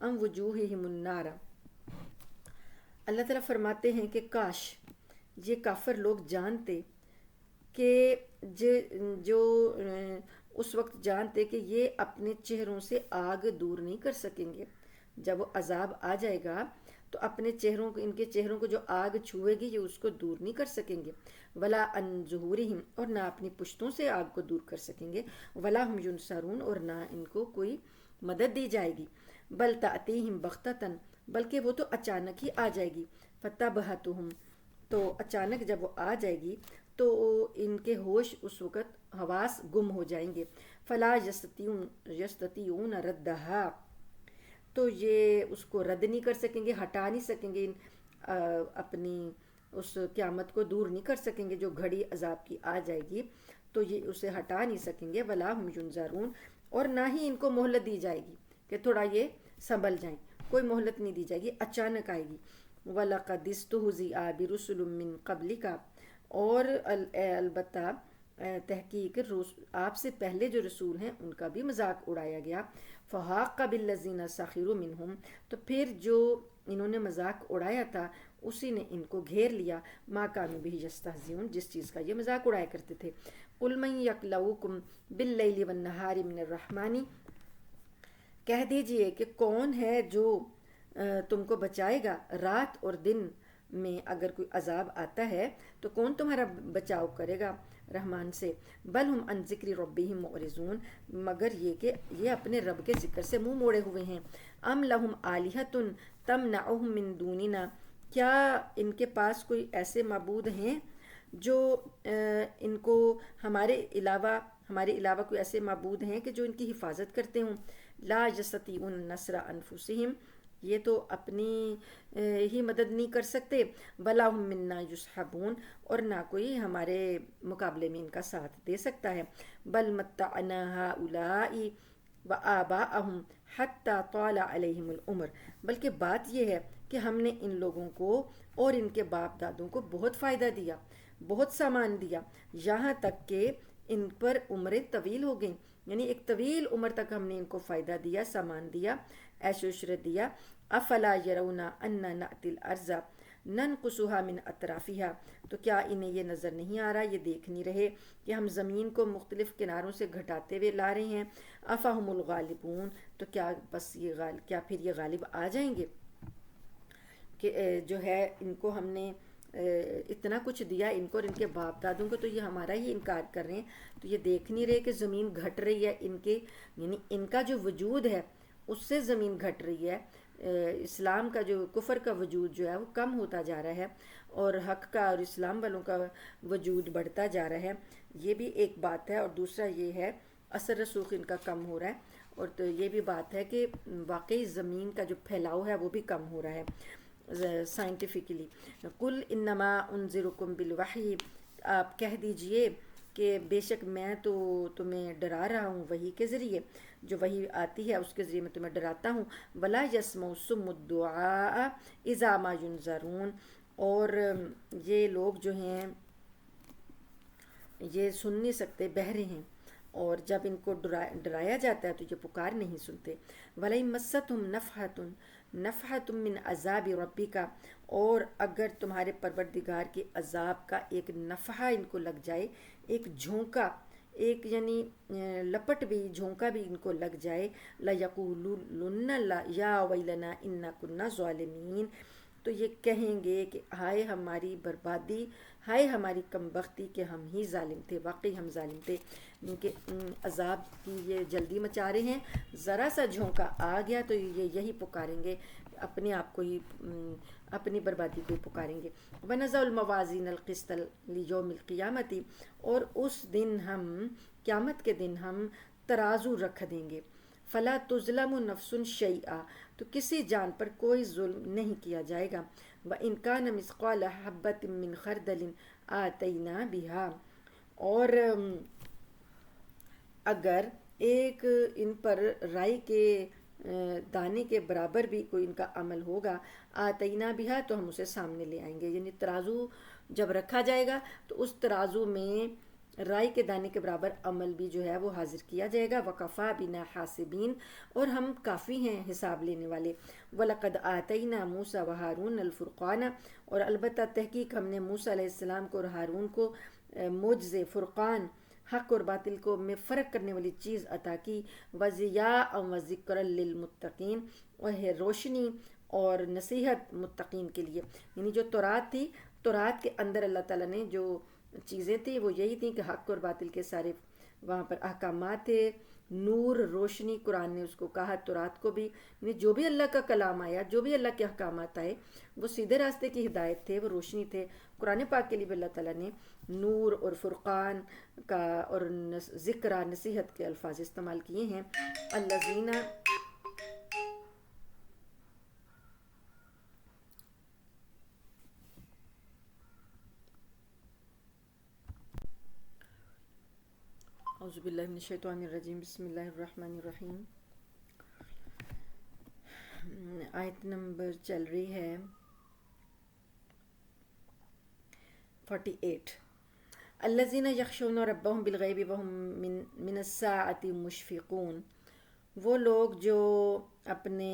عَنْ وُجُوهِهِمُ النَّارَ، اللہ تعالیٰ فرماتے ہیں کہ کاش یہ کافر لوگ جانتے کہ جو اس وقت جانتے کہ یہ اپنے چہروں سے آگ دور نہیں کر سکیں گے. جب وہ عذاب آ جائے گا تو اپنے چہروں کو، ان کے چہروں کو جو آگ چھوئے گی یہ اس کو دور نہیں کر سکیں گے. ولا عن ظہورہم، اور نہ اپنی پشتوں سے آگ کو دور کر سکیں گے. ولا ہم ینصرون، اور نہ ان کو کوئی مدد دی جائے گی. بل تأتیہم بغتۃ، بلکہ وہ تو اچانک ہی آ جائے گی. فتبہتہم، تو اچانک جب وہ آ جائے گی تو ان کے ہوش اس وقت، حواس گم ہو جائیں گے. فلا یستطیعون ردہا، تو یہ اس کو رد نہیں کر سکیں گے، ہٹا نہیں سکیں گے، اپنی اس قیامت کو دور نہیں کر سکیں گے جو گھڑی عذاب کی آ جائے گی تو یہ اسے ہٹا نہیں سکیں گے. ولا ہم ینظرون، اور نہ ہی ان کو مہلت دی جائے گی کہ تھوڑا یہ سنبھل جائیں، کوئی مہلت نہیں دی جائے گی، اچانک آئے گی. وَلَقَدِ اسْتُهْزِئَ بِرُسُلٍ مِّن قَبْلِكَ، اور البتہ تحقیق آپ سے پہلے جو رسول ہیں ان کا بھی مذاق اڑایا گیا. فَحَاقَ بِالَّذِينَ سَخِرُوا مِنْهُمْ، تو پھر جو انہوں نے مذاق اڑایا تھا اسی نے ان کو گھیر لیا. مَا كَانُوا بِهِ يَسْتَهْزِئُونَ، جس چیز کا یہ مذاق اڑایا کرتے تھے. قُلْ مَن يَكْلَؤُكُمْ بِاللَّيْلِ وَالنَّهَارِ مِنَ الرَّحْمَٰنِ، کہہ دیجئے کہ کون ہے جو تم کو بچائے گا رات اور دن میں، اگر کوئی عذاب آتا ہے تو کون تمہارا بچاؤ کرے گا رحمان سے. بل ہم عن ذکر ربہم معرضون، مگر یہ کہ یہ اپنے رب کے ذکر سے منہ موڑے ہوئے ہیں. ام لہم آلہۃ تمنعہم من دوننا، کیا ان کے پاس کوئی ایسے معبود ہیں جو ان کو ہمارے علاوہ کوئی ایسے معبود ہیں کہ جو ان کی حفاظت کرتے ہوں. لا یستطیعون نصر انفسہم، یہ تو اپنی ہی مدد نہیں کر سکتے. ولا ہم منا یصحبون، اور نہ کوئی ہمارے مقابلے میں ان کا ساتھ دے سکتا ہے. بل متعنا ہؤلاء وآباءہم حتی طال علیہم العمر، بلکہ بات یہ ہے کہ ہم نے ان لوگوں کو اور ان کے باپ دادوں کو بہت فائدہ دیا، بہت سامان دیا، یہاں تک کہ ان پر عمریں طویل ہو گئیں، یعنی ایک طویل عمر تک ہم نے ان کو فائدہ دیا، سامان دیا، عیش و عشرت دیا. افلا یرون انا نأتی الارض ننقصها من اطرافها، تو کیا انہیں یہ نظر نہیں آ رہا، یہ دیکھ نہیں رہے کہ ہم زمین کو مختلف کناروں سے گھٹاتے ہوئے لا رہے ہیں. افہم الغالبون، تو کیا بس کیا پھر یہ غالب آ جائیں گے کہ جو ہے ان کو ہم نے اتنا کچھ دیا، ان کو اور ان کے باپ دادوں کو، تو یہ ہمارا ہی انکار کر رہے ہیں. تو یہ دیکھ نہیں رہے کہ زمین گھٹ رہی ہے، ان کے یعنی ان کا جو وجود ہے اس سے زمین گھٹ رہی ہے. اسلام کا جو کفر کا وجود جو ہے وہ کم ہوتا جا رہا ہے اور حق کا اور اسلام والوں کا وجود بڑھتا جا رہا ہے، یہ بھی ایک بات ہے۔ اور دوسرا یہ ہے اثر رسوخ ان کا کم ہو رہا ہے، اور تو یہ بھی بات ہے کہ واقعی زمین کا جو پھیلاؤ ہے وہ بھی کم ہو رہا ہے سائنٹیفکلی۔ کل انما انذرکم بالوحی، آپ کہہ دیجئے کہ بے شک میں تو تمہیں ڈرا رہا ہوں وحی کے ذریعے، جو وحی آتی ہے اس کے ذریعے میں تمہیں ڈراتا ہوں۔ ولا یسمع الصم الدعاء اذا ما ینذرون، اور یہ لوگ جو ہیں یہ سن نہیں سکتے، بہرے ہیں، اور جب ان کو ڈرایا جاتا ہے تو یہ پکار نہیں سنتے۔ وَلَئِن مَسَّتْهُمْ نَفْحَةٌ مِّنْ عَذَابِ رَبِّكَ، اور اگر تمہارے پروردگار کے عذاب کا ایک نفحہ ان کو لگ جائے، ایک جھونکا، ایک یعنی لپٹ بھی، جھونکا بھی ان کو لگ جائے، لَيَقُولُنَّ يَا وَيْلَنَا إِنَّا كُنَّا ظَالِمِينَ، تو یہ کہیں گے کہ ہائے ہماری بربادی، ہائے ہماری کم بختی کہ ہم ہی ظالم تھے، واقعی ہم ظالم تھے۔ ان کے عذاب کی یہ جلدی مچا رہے ہیں، ذرا سا جھونکا آ گیا تو یہ یہی پکاریں گے، اپنے آپ کو ہی اپنی بربادی کو ہی پکاریں گے۔ وَنَزَعُ الْمَوَازِينَ الْقِسْطَ لِيَوْمِ الْقِيَامَةِ، اور اس دن ہم، قیامت کے دن ہم ترازو رکھ دیں گے۔ فلا تظلم نفس شیئا، تو کسی جان پر کوئی ظلم نہیں کیا جائے گا۔ وَإِنْ كَانَ مِثْقَالَ حَبَّةٍ مِّنْ خَرْدَلٍ آتَيْنَا بِهَا، اور اگر ایک ان پر رائی کے دانے کے برابر بھی کوئی ان کا عمل ہوگا، آتینا بہا، تو ہم اسے سامنے لے آئیں گے۔ یعنی ترازو جب رکھا جائے گا تو اس ترازو میں رائی کے دانے کے برابر عمل بھی جو ہے وہ حاضر کیا جائے گا۔ وَقَفَا بِنَا حَاسِبِينَ، اور ہم کافی ہیں حساب لینے والے۔ وَلَقَدْ آتَيْنَا مُوسَى وَهَارُونَ الْفُرْقَانَ، اور البتہ تحقیق ہم نے موسیٰ علیہ السلام کو اور ہارون کو معجزے، فرقان، حق اور باطل کو میں فرق کرنے والی چیز عطا کی۔ وَضِيَاءً وَذِكْرًا لِّلْمُتَّقِينَ، اور ہے روشنی اور نصیحت متقین کے لیے۔ یعنی جو تورات تھی، تورات کے اندر اللہ تعالیٰ نے جو چیزیں تھیں وہ یہی تھیں کہ حق اور باطل کے سارے وہاں پر احکامات تھے، نور، روشنی، قرآن نے اس کو کہا، تورات کو بھی، یعنی جو بھی اللہ کا کلام آیا، جو بھی اللہ کے احکامات آئے وہ سیدھے راستے کی ہدایت تھے، وہ روشنی تھے۔ قرآن پاک کے لیے بھی اللہ تعالیٰ نے نور اور فرقان کا اور ذکر، نصیحت کے الفاظ استعمال کیے ہیں۔ الذین اعوذ باللہ من الشیطان الرجیم، بسم اللہ الرحمن الرحیم۔ آیت نمبر چل رہی ہے 48۔ الذین یخشون ربهم بالغیب وهم من الساعة مشفقون، وہ لوگ جو اپنے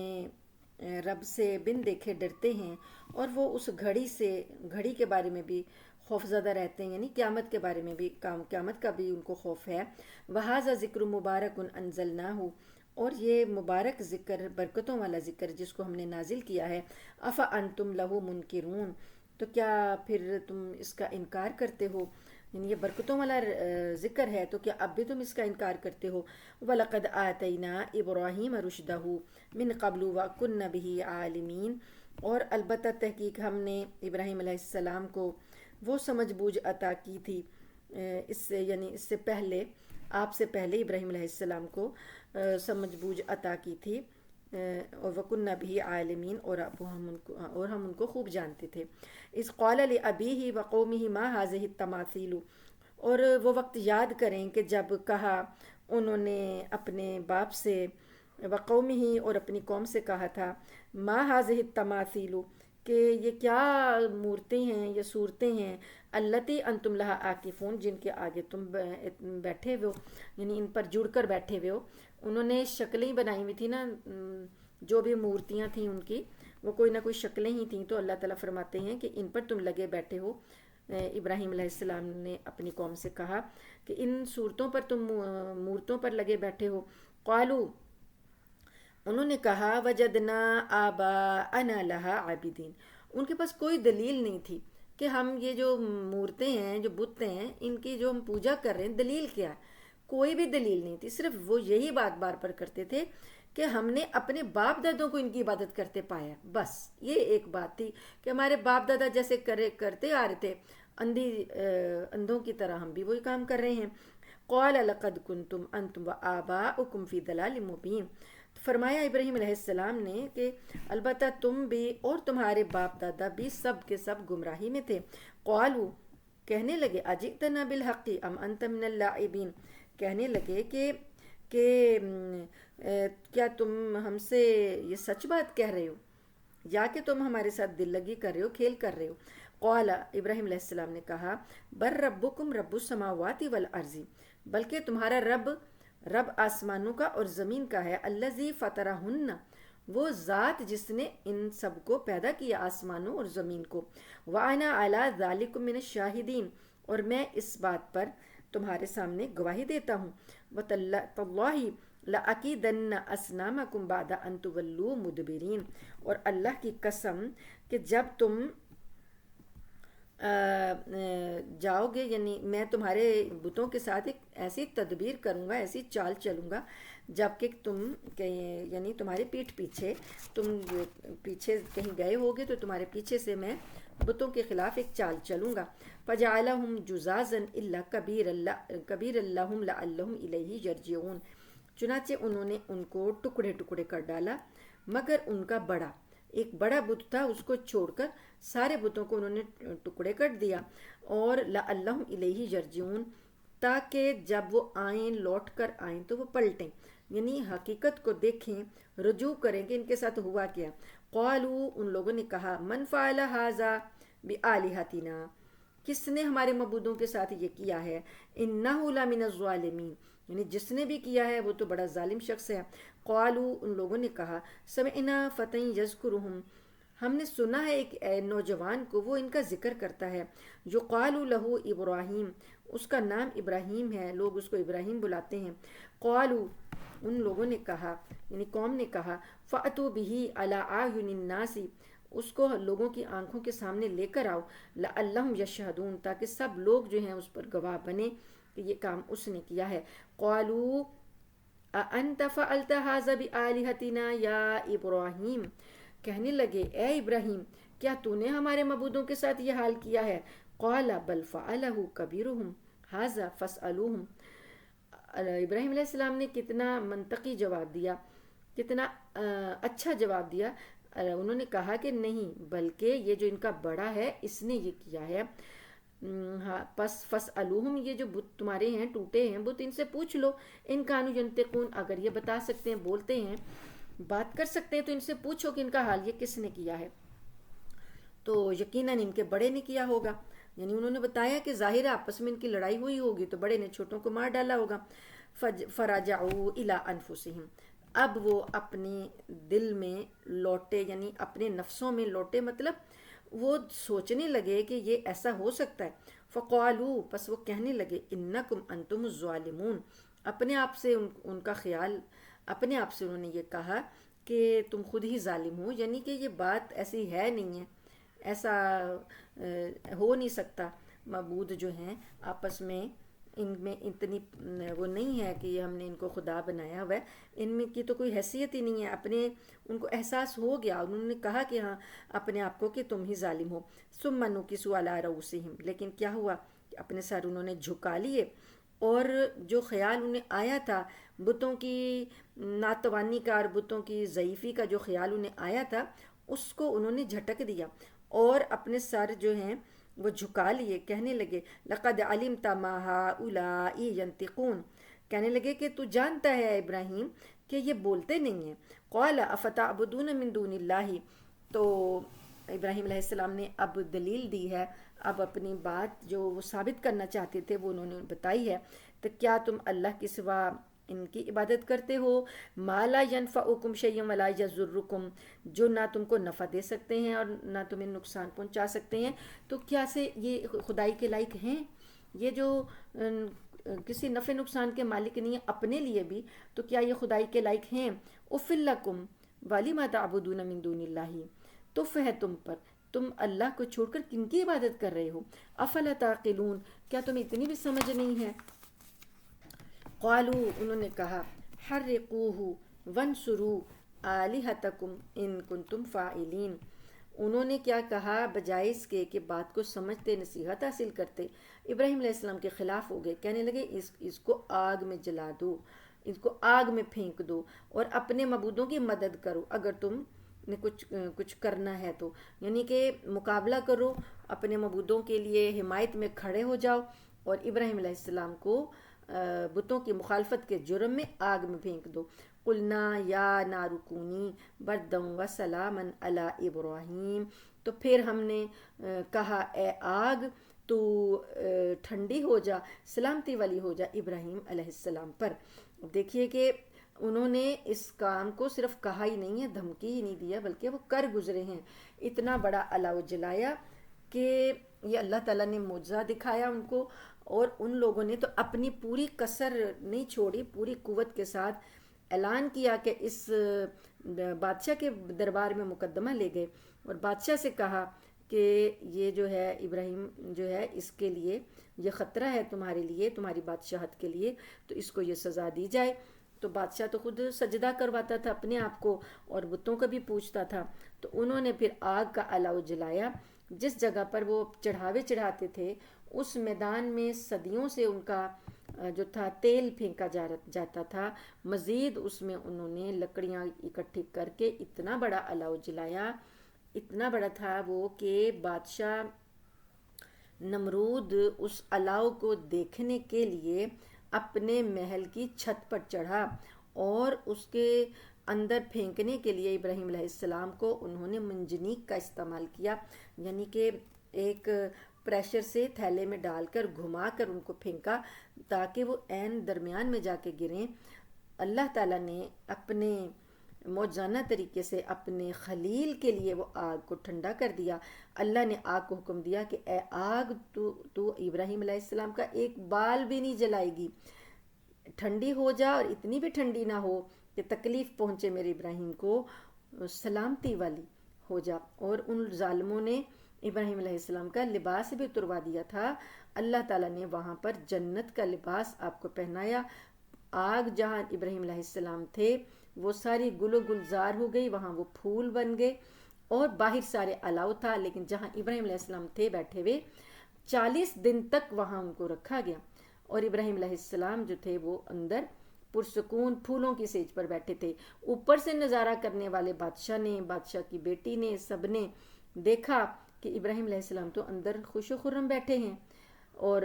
رب سے بن دیکھے ڈرتے ہیں اور وہ اس گھڑی کے بارے میں بھی خوف زدہ رہتے ہیں، یعنی قیامت کے بارے میں بھی، قیامت کا بھی ان کو خوف ہے۔ وَهَذَا ذِكْرٌ مُبَارَكٌ أَنزَلْنَاهُ، اور یہ مبارک ذکر، برکتوں والا ذکر جس کو ہم نے نازل کیا ہے۔ أَفَأَنْتُمْ لَهُ مُنْكِرُونَ، تو کیا پھر تم اس کا انکار کرتے ہو؟ یعنی یہ برکتوں والا ذکر ہے تو کیا اب بھی تم اس کا انکار کرتے ہو؟ وَلَقَدْ آتَيْنَا إِبْرَاهِيمَ رُشْدَهُ مِنْ قَبْلُ وَكُنَّا بِهِ عَالِمِينَ، اور البتہ تحقیق ہم نے ابراہیم علیہ السلام کو وہ سمجھ بوجھ عطا کی تھی، اس سے یعنی اس سے پہلے، آپ سے پہلے ابراہیم علیہ السلام کو سمجھ بوجھ عطا کی تھی، اور وَكُنَّا بِهِ عَالِمِينَ، اور ہم ان کو خوب جانتے تھے۔ اِذْ قَالَ لِأَبِيهِ وَقَوْمِهِ مَا هَٰذِهِ التَّمَاثِيلُ، اور وہ وقت یاد کریں کہ جب کہا انہوں نے اپنے باپ سے، وقومه، اور اپنی قوم سے کہا تھا، ما هذه التماثیل، کہ یہ کیا مورتیں ہیں یا صورتیں ہیں، اللتی انتم لہا عاکفون، جن کے آگے تم بیٹھے ہوئے ہو، یعنی ان پر جڑ کر بیٹھے ہوئے ہو۔ انہوں نے شکلیں بنائی ہوئی تھی نا، جو بھی مورتیاں تھیں ان کی وہ کوئی نہ کوئی شکلیں ہی تھیں، تو اللہ تعالیٰ فرماتے ہیں کہ ان پر تم لگے بیٹھے ہو۔ ابراہیم علیہ السلام نے اپنی قوم سے کہا کہ ان صورتوں پر تم، مورتوں پر لگے بیٹھے ہو۔ قالو، انہوں نے کہا، وجدنا آباءنا لہا عابدین، ان کے پاس کوئی دلیل نہیں تھی کہ ہم یہ جو مورتیں ہیں، جو بت ہیں، ان کی جو ہم پوجا کر رہے ہیں، دلیل کیا ہے؟ کوئی بھی دلیل نہیں تھی، صرف وہ یہی بات بار بار کرتے تھے کہ ہم نے اپنے باپ دادوں کو ان کی عبادت کرتے پایا، بس یہ ایک بات تھی کہ ہمارے باپ دادا جیسے کرتے آ رہے تھے اندھوں کی طرح ہم بھی وہی کام کر رہے ہیں۔ قال لقد کنتم انتم وآباؤکم فی ضلال مبین، فرمایا ابراہیم علیہ السلام نے کہ البتہ تم بھی اور تمہارے باپ دادا بھی سب کے سب گمراہی میں تھے۔ قالوا، کہنے لگے، اجئتنا بالحق ام انت من اللاعبین، کہنے لگے کہ کیا تم ہم سے یہ سچ بات کہہ رہے ہو یا کہ تم ہمارے ساتھ دل لگی کر رہے ہو، کھیل کر رہے ہو؟ قال، ابراہیم علیہ السلام نے کہا، بر ربکم رب السماوات والارض، بلکہ تمہارا رب آسمانوں کا اور زمین کا ہے، الذی فطرہن، وہ ذات جس نے ان سب کو پیدا کیا، آسمانوں اور زمین کو، وانا علی ذالکم من الشاہدین، اور میں اس بات پر تمہارے سامنے گواہی دیتا ہوں، وتاللہ لأکیدن اصنامکم بعد ان تولوا مدبرین، اور اللہ کی قسم کہ جب تم جاؤ گے، یعنی میں تمہارے بتوں کے ساتھ ایک ایسی تدبیر کروں گا، ایسی چال چلوں گا، جب کہ تم یعنی تمہارے پیٹھ پیچھے، تم پیچھے کہیں گئے ہوگے تو تمہارے پیچھے سے میں بتوں کے خلاف ایک چال چلوں گا۔ فجعلہم جزازا الا کبیر لہم لعلہم الیہ یرجعون، چنانچہ انہوں نے ان کو ٹکڑے ٹکڑے کر ڈالا مگر ان کا ایک بڑا بت تھا، اس کو چھوڑ کر سارے بتوں کو انہوں نے ٹکڑے کر دیا، اور لعلہم الیہ یرجعون، تاکہ جب وہ آئیں، لوٹ کر آئیں تو وہ پلٹیں، یعنی حقیقت کو دیکھیں، رجوع کریں کہ ان کے ساتھ ہوا کیا۔ قالوا، ان لوگوں نے کہا، من فعل ھذا بآلہتنا، کس نے ہمارے معبودوں کے ساتھ یہ کیا ہے، انہ لمن الظالمین، یعنی جس نے بھی کیا ہے وہ تو بڑا ظالم شخص ہے۔ قالوا، ان لوگوں نے کہا، سمعنا فتى یذکرہم، ہم نے سنا ہے ایک نوجوان کو، وہ ان کا ذکر کرتا ہے، جو قالوا لہ ابراہیم، اس کا نام ابراہیم ہے، لوگ اس کو ابراہیم بلاتے ہیں۔ قالوا، ان لوگوں نے کہا، یعنی قوم نے کہا، فأتوا بہ علی اعین الناس، اس کو لوگوں کی آنکھوں کے سامنے لے کر آؤ، لعلہم یشہدون، تاکہ سب لوگ جو ہیں اس پر گواہ بنے کہ یہ کام اس نے کیا ہے۔ قالوا اانت فعلت ھذا بآلہتنا یا ابراہیم، کہنے لگے، اے ابراہیم، کیا تو نے ہمارے معبودوں کے ساتھ یہ حال کیا ہے؟ قال بل فعلہ کبیرہم ھذا فاسألوہم، ابراہیم علیہ السلام نے کتنا منطقی جواب دیا، کتنا اچھا جواب دیا۔ انہوں نے کہا کہ نہیں، بلکہ یہ جو ان کا بڑا ہے اس نے یہ کیا ہے، پس فاسألوہم، یہ جو بت تمہارے ہیں، ٹوٹے ہیں بت، ان سے پوچھ لو، ان کانوا ینطقون، اگر یہ بتا سکتے ہیں، بولتے ہیں، بات کر سکتے ہیں، تو ان سے پوچھو کہ ان کا حال یہ کس نے کیا ہے۔ تو یقیناً ان کے بڑے نے کیا ہوگا، یعنی انہوں نے بتایا کہ ظاہر آپس میں ان کی لڑائی ہوئی ہوگی تو بڑے نے چھوٹوں کو مار ڈالا ہوگا۔ فرجعوا الی انفسہم، اب وہ اپنے دل میں لوٹے، یعنی اپنے نفسوں میں لوٹے، مطلب وہ سوچنے لگے کہ یہ ایسا ہو سکتا ہے۔ فقالوا، پس وہ کہنے لگے، انکم انتم الظالمون، اپنے آپ سے ان کا خیال، اپنے آپ سے انہوں نے یہ کہا کہ تم خود ہی ظالم ہو، یعنی کہ یہ بات ایسی ہے نہیں ہے، ایسا ہو نہیں سکتا، معبود جو ہیں آپس میں، ان میں اتنی وہ نہیں ہے کہ ہم نے ان کو خدا بنایا ہوا ہے، ان میں کی تو کوئی حیثیت ہی نہیں ہے، اپنے ان کو احساس ہو گیا، انہوں نے کہا کہ ہاں اپنے آپ کو کہ تم ہی ظالم ہو۔ ثم نکسوا علی رؤوسہم، لیکن کیا ہوا کہ اپنے سر انہوں نے جھکا لیے، اور جو خیال انہیں آیا تھا بتوں کی ناتوانی کا اور بتوں کی ضعیفی کا جو خیال انہیں آیا تھا، اس کو انہوں نے جھٹک دیا اور اپنے سر جو ہیں وہ جھکا لیے، کہنے لگے، لقد علمت ما هؤلاء ينطقون، کہنے لگے کہ تو جانتا ہے ابراہیم کہ یہ بولتے نہیں ہیں۔ قال افتعبدون من دون اللہ، تو ابراہیم علیہ السلام نے اب دلیل دی ہے، اب اپنی بات جو وہ ثابت کرنا چاہتے تھے وہ انہوں نے بتائی ہے، تو کیا تم اللہ کے سوا ان کی عبادت کرتے ہو، ما لا ینفعکم شیئا ولا یضرکم، جو نہ تم کو نفع دے سکتے ہیں اور نہ تمہیں نقصان پہنچا سکتے ہیں، تو کیا سے یہ خدائی کے لائق ہیں؟ یہ جو کسی نفع نقصان کے مالک نہیں ہیں اپنے لیے بھی، تو کیا یہ خدائی کے لائق ہیں؟ اف لکم ولم تعبدون من دون اللہ، تف ہے تم پر، تم اللہ کو چھوڑ کر کن کی عبادت کر رہے ہو؟ افلا تعقلون، کیا تمہیں اتنی بھی سمجھ نہیں ہے؟ قالوا، انہوں نے کہا، حرقوہ، وَانْصُرُوا آلِهَتَكُمْ إِن كُنتُمْ فَاعِلِينَ۔ انہوں نے کیا کہا بجائے اس کے کہ بات کو سمجھتے نصیحت حاصل کرتے، ابراہیم علیہ السلام کے خلاف ہو گئے، کہنے لگے اس کو آگ میں جلا دو، اس کو آگ میں پھینک دو اور اپنے معبودوں کی مدد کرو اگر تم نے کچھ کرنا ہے تو، یعنی کہ مقابلہ کرو، اپنے معبودوں کے لیے حمایت میں کھڑے ہو جاؤ اور ابراہیم علیہ السلام کو بتوں کی مخالفت کے جرم میں آگ میں پھینک دو۔ قلنا یا نار کونی بردا وسلاما علی ابراہیم، تو پھر ہم نے کہا اے آگ تو ٹھنڈی ہو جا، سلامتی والی ہو جا ابراہیم علیہ السلام پر۔ دیکھیے کہ انہوں نے اس کام کو صرف کہا ہی نہیں ہے، دھمکی ہی نہیں دیا، بلکہ وہ کر گزرے ہیں۔ اتنا بڑا الاؤ جلایا کہ یہ اللہ تعالیٰ نے معجزہ دکھایا ان کو، اور ان لوگوں نے تو اپنی پوری کسر نہیں چھوڑی، پوری قوت کے ساتھ اعلان کیا کہ اس بادشاہ کے دربار میں مقدمہ لے گئے اور بادشاہ سے کہا کہ یہ جو ہے ابراہیم جو ہے اس کے لیے یہ خطرہ ہے تمہارے لیے، تمہاری بادشاہت کے لیے، تو اس کو یہ سزا دی جائے۔ تو بادشاہ تو خود سجدہ کرواتا تھا اپنے آپ کو اور بتوں کا بھی پوچھتا تھا، تو انہوں نے پھر آگ کا الاؤ جلایا۔ جس جگہ پر وہ چڑھاوے چڑھاتے تھے اس میدان میں صدیوں سے ان کا جو تھا تیل پھینکا جاتا تھا، مزید اس میں انہوں نے لکڑیاں اکٹھی کر کے اتنا بڑا الاؤ جلایا، اتنا بڑا تھا وہ کہ بادشاہ نمرود اس الاؤ کو دیکھنے کے لیے اپنے محل کی چھت پر چڑھا اور اس کے اندر پھینکنے کے لیے ابراہیم علیہ السلام کو انہوں نے منجنیق کا استعمال کیا، یعنی کہ ایک پریشر سے تھیلے میں ڈال کر گھما کر ان کو پھینکا تاکہ وہ عین درمیان میں جا کے گریں۔ اللہ تعالیٰ نے اپنے معجزانہ طریقے سے اپنے خلیل کے لیے وہ آگ کو ٹھنڈا کر دیا۔ اللہ نے آگ کو حکم دیا کہ اے آگ تو ابراہیم علیہ السلام کا ایک بال بھی نہیں جلائے گی، ٹھنڈی ہو جا، اور اتنی بھی ٹھنڈی نہ ہو کہ تکلیف پہنچے میرے ابراہیم کو، سلامتی والی ہو جا۔ اور ان ظالموں نے ابراہیم علیہ السلام کا لباس بھی اتروا دیا تھا، اللہ تعالیٰ نے وہاں پر جنت کا لباس آپ کو پہنایا۔ آگ جہاں ابراہیم علیہ السلام تھے وہ ساری گل و گلزار ہو گئی، وہاں وہ پھول بن گئے، اور باہر سارے الاؤ تھا، لیکن جہاں ابراہیم علیہ السلام تھے بیٹھے ہوئے 40 دن تک وہاں ان کو رکھا گیا، اور ابراہیم علیہ السلام جو تھے وہ اندر پرسکون پھولوں کی سیج پر بیٹھے تھے۔ اوپر سے نظارہ کرنے والے بادشاہ نے، بادشاہ کی بیٹی نے، سب نے دیکھا کہ ابراہیم علیہ السلام تو اندر خوش و خرم بیٹھے ہیں، اور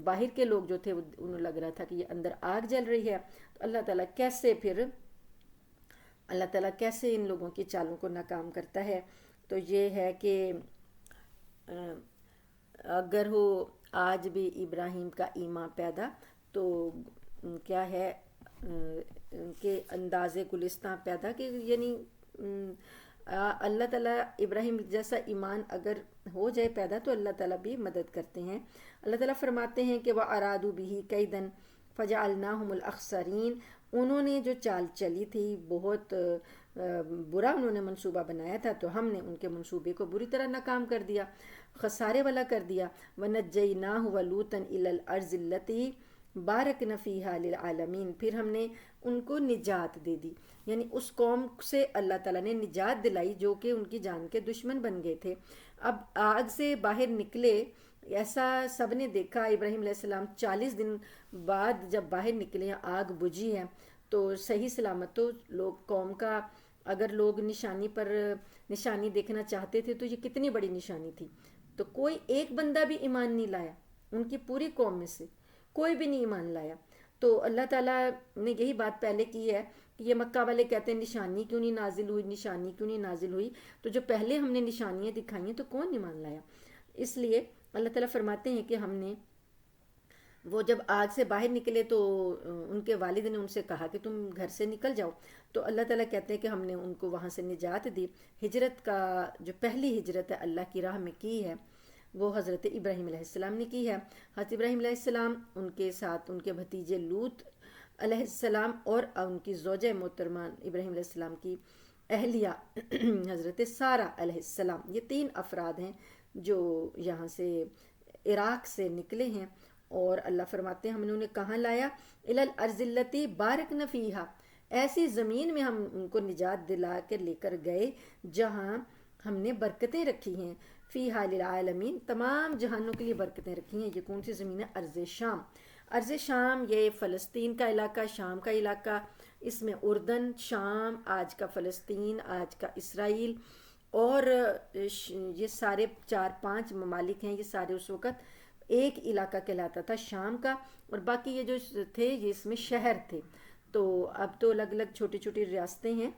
باہر کے لوگ جو تھے انہیں لگ رہا تھا کہ یہ اندر آگ جل رہی ہے۔ تو اللہ تعالیٰ کیسے ان لوگوں کی چالوں کو ناکام کرتا ہے۔ تو یہ ہے کہ اگر ہو آج بھی ابراہیم کا ایمان پیدا، تو کیا ہے کہ انداز گلستاں پیدا، کہ یعنی اللہ تعالیٰ ابراہیم جیسا ایمان اگر ہو جائے پیدا تو اللہ تعالیٰ بھی مدد کرتے ہیں۔ اللہ تعالیٰ فرماتے ہیں کہ وَأَرَادُوا بِهِ كَيْدًا فَجَعَلْنَاهُمُ الْأَخْسَرِينَ، انہوں نے جو چال چلی تھی، بہت برا انہوں نے منصوبہ بنایا تھا، تو ہم نے ان کے منصوبے کو بری طرح ناکام کر دیا، خسارے والا کر دیا۔ وَنَجَّيْنَاهُ وَلُوطًا إِلَى الْأَرْضِ الَّتِي بَارَكْنَا فِيهَا لِلْعَالَمِينَ، پھر ہم نے ان کو نجات دے دی، یعنی اس قوم سے اللہ تعالیٰ نے نجات دلائی جو کہ ان کی جان کے دشمن بن گئے تھے۔ اب آگ سے باہر نکلے، ایسا سب نے دیکھا، ابراہیم علیہ السلام 40 دن بعد جب باہر نکلے، آگ بجھی ہے، تو صحیح سلامت تو لوگ قوم کا، اگر لوگ نشانی دیکھنا چاہتے تھے تو یہ کتنی بڑی نشانی تھی، تو کوئی ایک بندہ بھی ایمان نہیں لایا، ان کی پوری قوم میں سے کوئی بھی نہیں ایمان لایا۔ تو اللہ تعالیٰ نے یہی بات پہلے کی ہے کہ یہ مکہ والے کہتے ہیں نشانی کیوں نہیں نازل ہوئی، نشانی کیوں نہیں نازل ہوئی، تو جو پہلے ہم نے نشانیاں دکھائی ہیں تو کون ایمان لایا۔ اس لیے اللہ تعالیٰ فرماتے ہیں کہ ہم نے وہ جب آگ سے باہر نکلے تو ان کے والد نے ان سے کہا کہ تم گھر سے نکل جاؤ، تو اللہ تعالیٰ کہتے ہیں کہ ہم نے ان کو وہاں سے نجات دی۔ ہجرت کا جو پہلی ہجرت ہے اللہ کی راہ میں کی ہے وہ حضرت ابراہیم علیہ السلام نے کی ہے۔ حضرت ابراہیم علیہ السلام، ان کے ساتھ ان کے بھتیجے لوط علیہ السلام اور ان کی زوجہ محترمہ ابراہیم علیہ السلام کی اہلیہ حضرت سارہ علیہ السلام، یہ 3 افراد ہیں جو یہاں سے عراق سے نکلے ہیں، اور اللہ فرماتے ہیں ہم نے انہیں کہاں لایا، الی الارض التی بارکنا فیہا، ایسی زمین میں ہم ان کو نجات دلا کر لے کر گئے جہاں ہم نے برکتیں رکھی ہیں، فی حال العالمین، تمام جہانوں کے لیے برکتیں رکھی ہیں۔ یہ کون سی زمین ہے؟ ارض شام۔ ارض شام یہ فلسطین کا علاقہ، شام کا علاقہ، اس میں اردن، شام، آج کا فلسطین، آج کا اسرائیل، اور یہ سارے 4-5 ممالک ہیں، یہ سارے اس وقت ایک علاقہ کہلاتا تھا شام کا، اور باقی یہ جو تھے یہ اس میں شہر تھے۔ تو اب تو الگ الگ چھوٹی چھوٹی ریاستیں ہیں،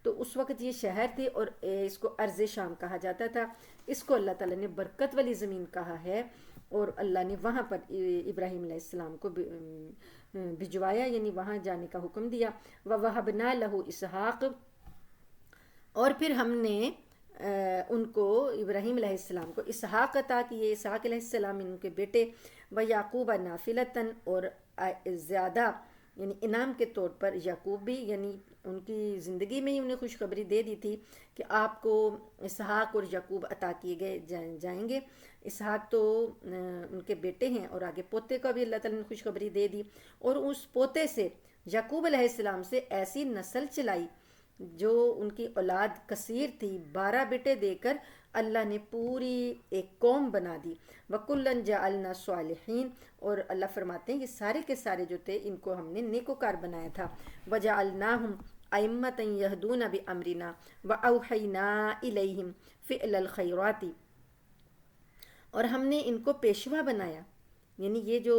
تو اس وقت یہ شہر تھے اور اس کو ارض شام کہا جاتا تھا۔ اس کو اللہ تعالیٰ نے برکت والی زمین کہا ہے، اور اللہ نے وہاں پر ابراہیم علیہ السلام کو بھجوایا، یعنی وہاں جانے کا حکم دیا۔ وَوَهَبْنَا لَهُ اسحاق، اور پھر ہم نے ان کو، ابراہیم علیہ السلام کو اسحاق عطا کیے، اسحاق علیہ السلام ان کے بیٹے، وَيَعْقُوبَ نَافِلَةً، اور زیادہ یعنی انعام کے طور پر یعقوب بھی، یعنی ان کی زندگی میں ہی انہیں خوشخبری دے دی تھی کہ آپ کو اسحاق اور یعقوب عطا کیے گئے جائیں گے۔ اسحاق تو ان کے بیٹے ہیں، اور آگے پوتے کا بھی اللہ تعالیٰ نے خوشخبری دے دی، اور اس پوتے سے یعقوب علیہ السلام سے ایسی نسل چلائی جو ان کی اولاد کثیر تھی، 12 بیٹے دے کر اللہ نے پوری ایک قوم بنا دی۔ وَكُلًّا جَعَلْنَا صَالِحِينَ، اور اللہ فرماتے ہیں یہ سارے کے سارے جو تھے ان کو ہم نے نیکوکار بنایا تھا۔ وَجَعَلْنَاهُمْ أَئِمَّةً يَهْدُونَ بِأَمْرِنَا وَأَوْحَيْنَا إِلَيْهِمْ فِعْلَ الْخَيْرَاتِ، اور ہم نے ان کو پیشوا بنایا، یعنی یہ جو